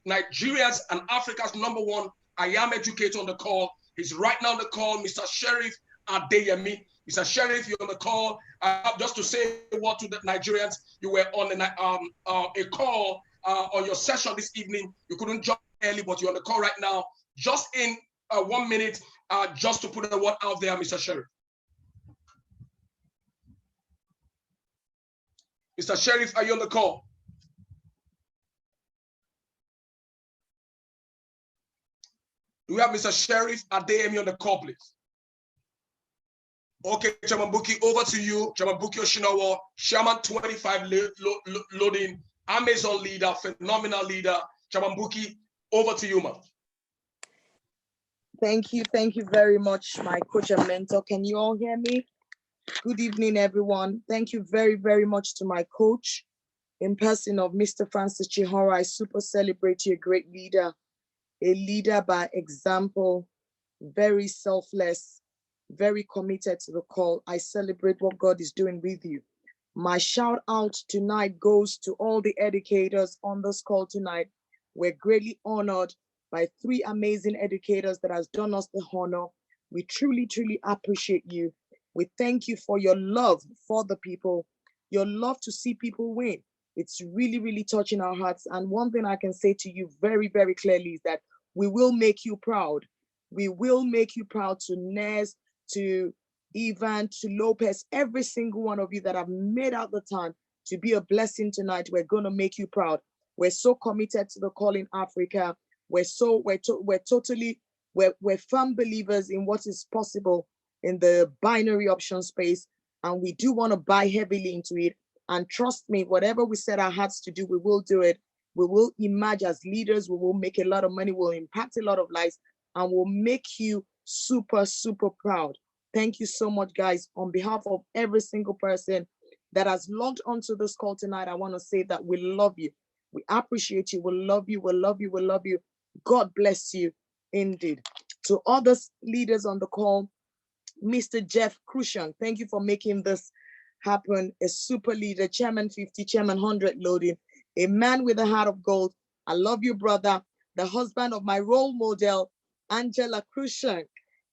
Nigeria's and Africa's #1 I am educator on the call. He's right now on the call, Mr. Sheriff Adeyemi. Mr. Sheriff, you're on the call. Just to say what to the Nigerians, you were on a call on your session this evening. You couldn't jump early, but you're on the call right now. Just in 1 minute, just to put the word out there, Mr. Sheriff. Mr. Sheriff, are you on the call? Do we have Mr. Sheriff Adeyemi on the call, please? Okay, Chairman Buki, over to you. Chairman Buki Oshinawa, Chairman 25 loading, Amazon leader, phenomenal leader. Chairman Buki, over to you, ma'am. Thank you very much, my coach and mentor. Can you all hear me? Good evening, everyone. Thank you very, very much to my coach in person of Mr. Francis Chihora. I super celebrate you, a great leader, a leader by example, very selfless, very committed to the call. I celebrate what God is doing with you. My shout out tonight goes to all the educators on this call tonight. We're greatly honored by 3 amazing educators that has done us the honor. We truly, truly appreciate you. We thank you for your love for the people, your love to see people win. It's really, really touching our hearts. And one thing I can say to you very, very clearly is that we will make you proud. We will make you proud, to Nez, to Ivan, to Lopez, every single one of you that have made out the time to be a blessing tonight. We're going to make you proud. We're so committed to the call in Africa. We're firm believers in what is possible in the binary option space, and we do want to buy heavily into it. And trust me, whatever we set our hearts to do, we will do it. We will emerge as leaders. We will make a lot of money. We'll impact a lot of lives, and we'll make you super, super proud. Thank you so much, guys. On behalf of every single person that has logged onto this call tonight, I want to say that we love you. We appreciate you. We love you. We love you. We love you. God bless you indeed. To other leaders on the call, Mr. Jeff Crucian, thank you for making this happen. A super leader, Chairman 50, Chairman 100 loading, a man with a heart of gold. I love you, brother. The husband of my role model, Angela Crucian.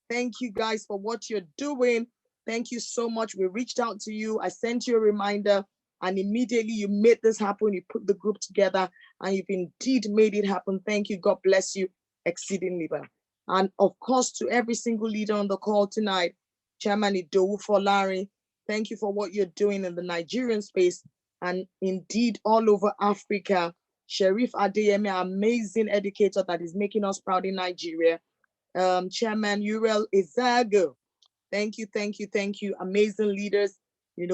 Thank you guys for what you're doing. Thank you so much. We reached out to you. I sent you a reminder, and immediately you made this happen. You put the group together, and you've indeed made it happen. Thank you. God bless you exceedingly well. And of course, to every single leader on the call tonight, Chairman Idowu Folari, thank you for what you're doing in the Nigerian space and indeed all over Africa. Sheriff Adeyemi, amazing educator that is making us proud in Nigeria. Chairman Uriel Izago, thank you, thank you, thank you. Amazing leaders,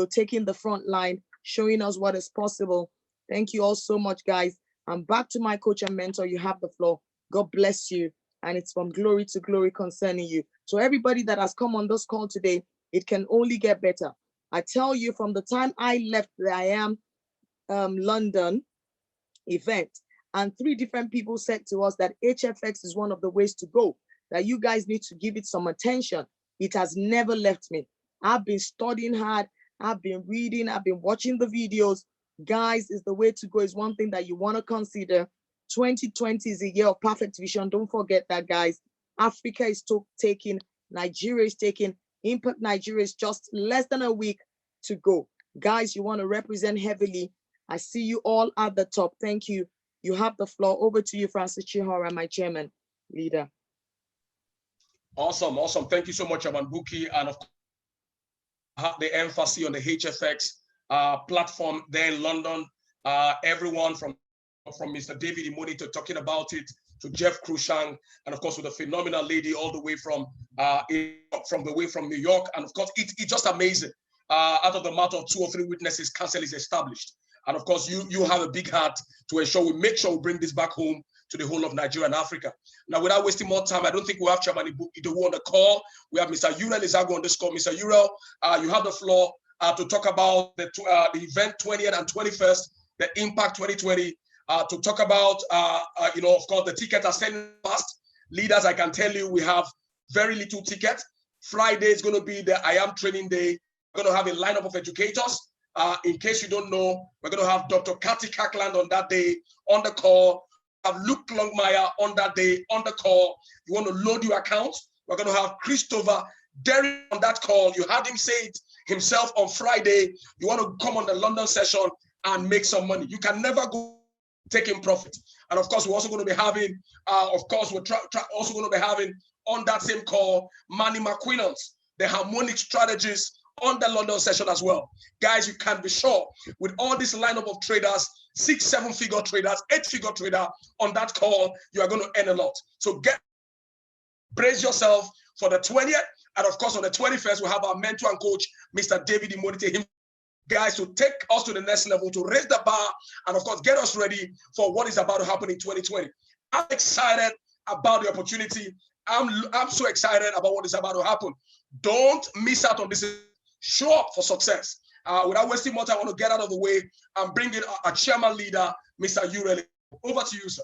taking the front line, showing us what is possible. Thank you all so much, guys. I'm back to my coach and mentor. You have the floor. God bless you. And it's from glory to glory concerning you. So everybody that has come on this call today, it can only get better. I tell you, from the time I left the I Am London event, and 3 different people said to us that HFX is one of the ways to go, that you guys need to give it some attention. It has never left me. I've been studying hard. I've been reading. I've been watching the videos. Guys, is the way to go. Is one thing that you want to consider. 2020 is a year of perfect vision. Don't forget that, guys. Africa is taking, Nigeria is taking, Impact Nigeria is just less than a week to go. Guys, you want to represent heavily. I see you all at the top. Thank you. You have the floor. Over to you, Francis Chihora, my chairman, leader. Awesome, awesome. Thank you so much, Amanbuki. And of course, have the emphasis on the HFX platform there in London. Everyone from Mr. David Imonito talking about it, to Jeff Crushang, and of course with a phenomenal lady all the way from New York. And of course, it's just amazing. Out of the mouth of 2 or 3 witnesses, counsel is established. And of course, you have a big heart to ensure we make sure we bring this back home to the whole of Nigeria and Africa. Now, without wasting more time, I don't think we have Chairman Idowu on the call. We have Mr. Uriel Izago on this call. Mr. Uriel, you have the floor to talk about the event 20th and 21st, the Impact 2020, to talk about, of course, the tickets are selling fast. Leaders, I can tell you, we have very little tickets. Friday is going to be the I Am Training Day. We're going to have a lineup of educators. In case you don't know, we're going to have Dr. Kathy Kakland on that day on the call. We have Luke Longmire on that day on the call. You want to load your account? We're going to have Christopher Derry on that call. You heard him say it himself on Friday. You want to come on the London session and make some money. You can never go taking profit. And of course, we're also going to be having, also going to be having on that same call, Manny McQuillan's, the harmonic strategies on the London session as well. Guys, you can be sure with all this lineup of traders, 6, 7-figure traders, 8-figure trader on that call, you are going to earn a lot. So brace yourself for the 20th. And of course, on the 21st, we have our mentor and coach, Mr. David Imonite, guys, to take us to the next level, to raise the bar, and of course, get us ready for what is about to happen in 2020. I'm excited about the opportunity. I'm so excited about what is about to happen. Don't miss out on this. Show up for success. Without wasting more time, I want to get out of the way and bring in our chairman leader, Mr. Uriel. Over to you, sir.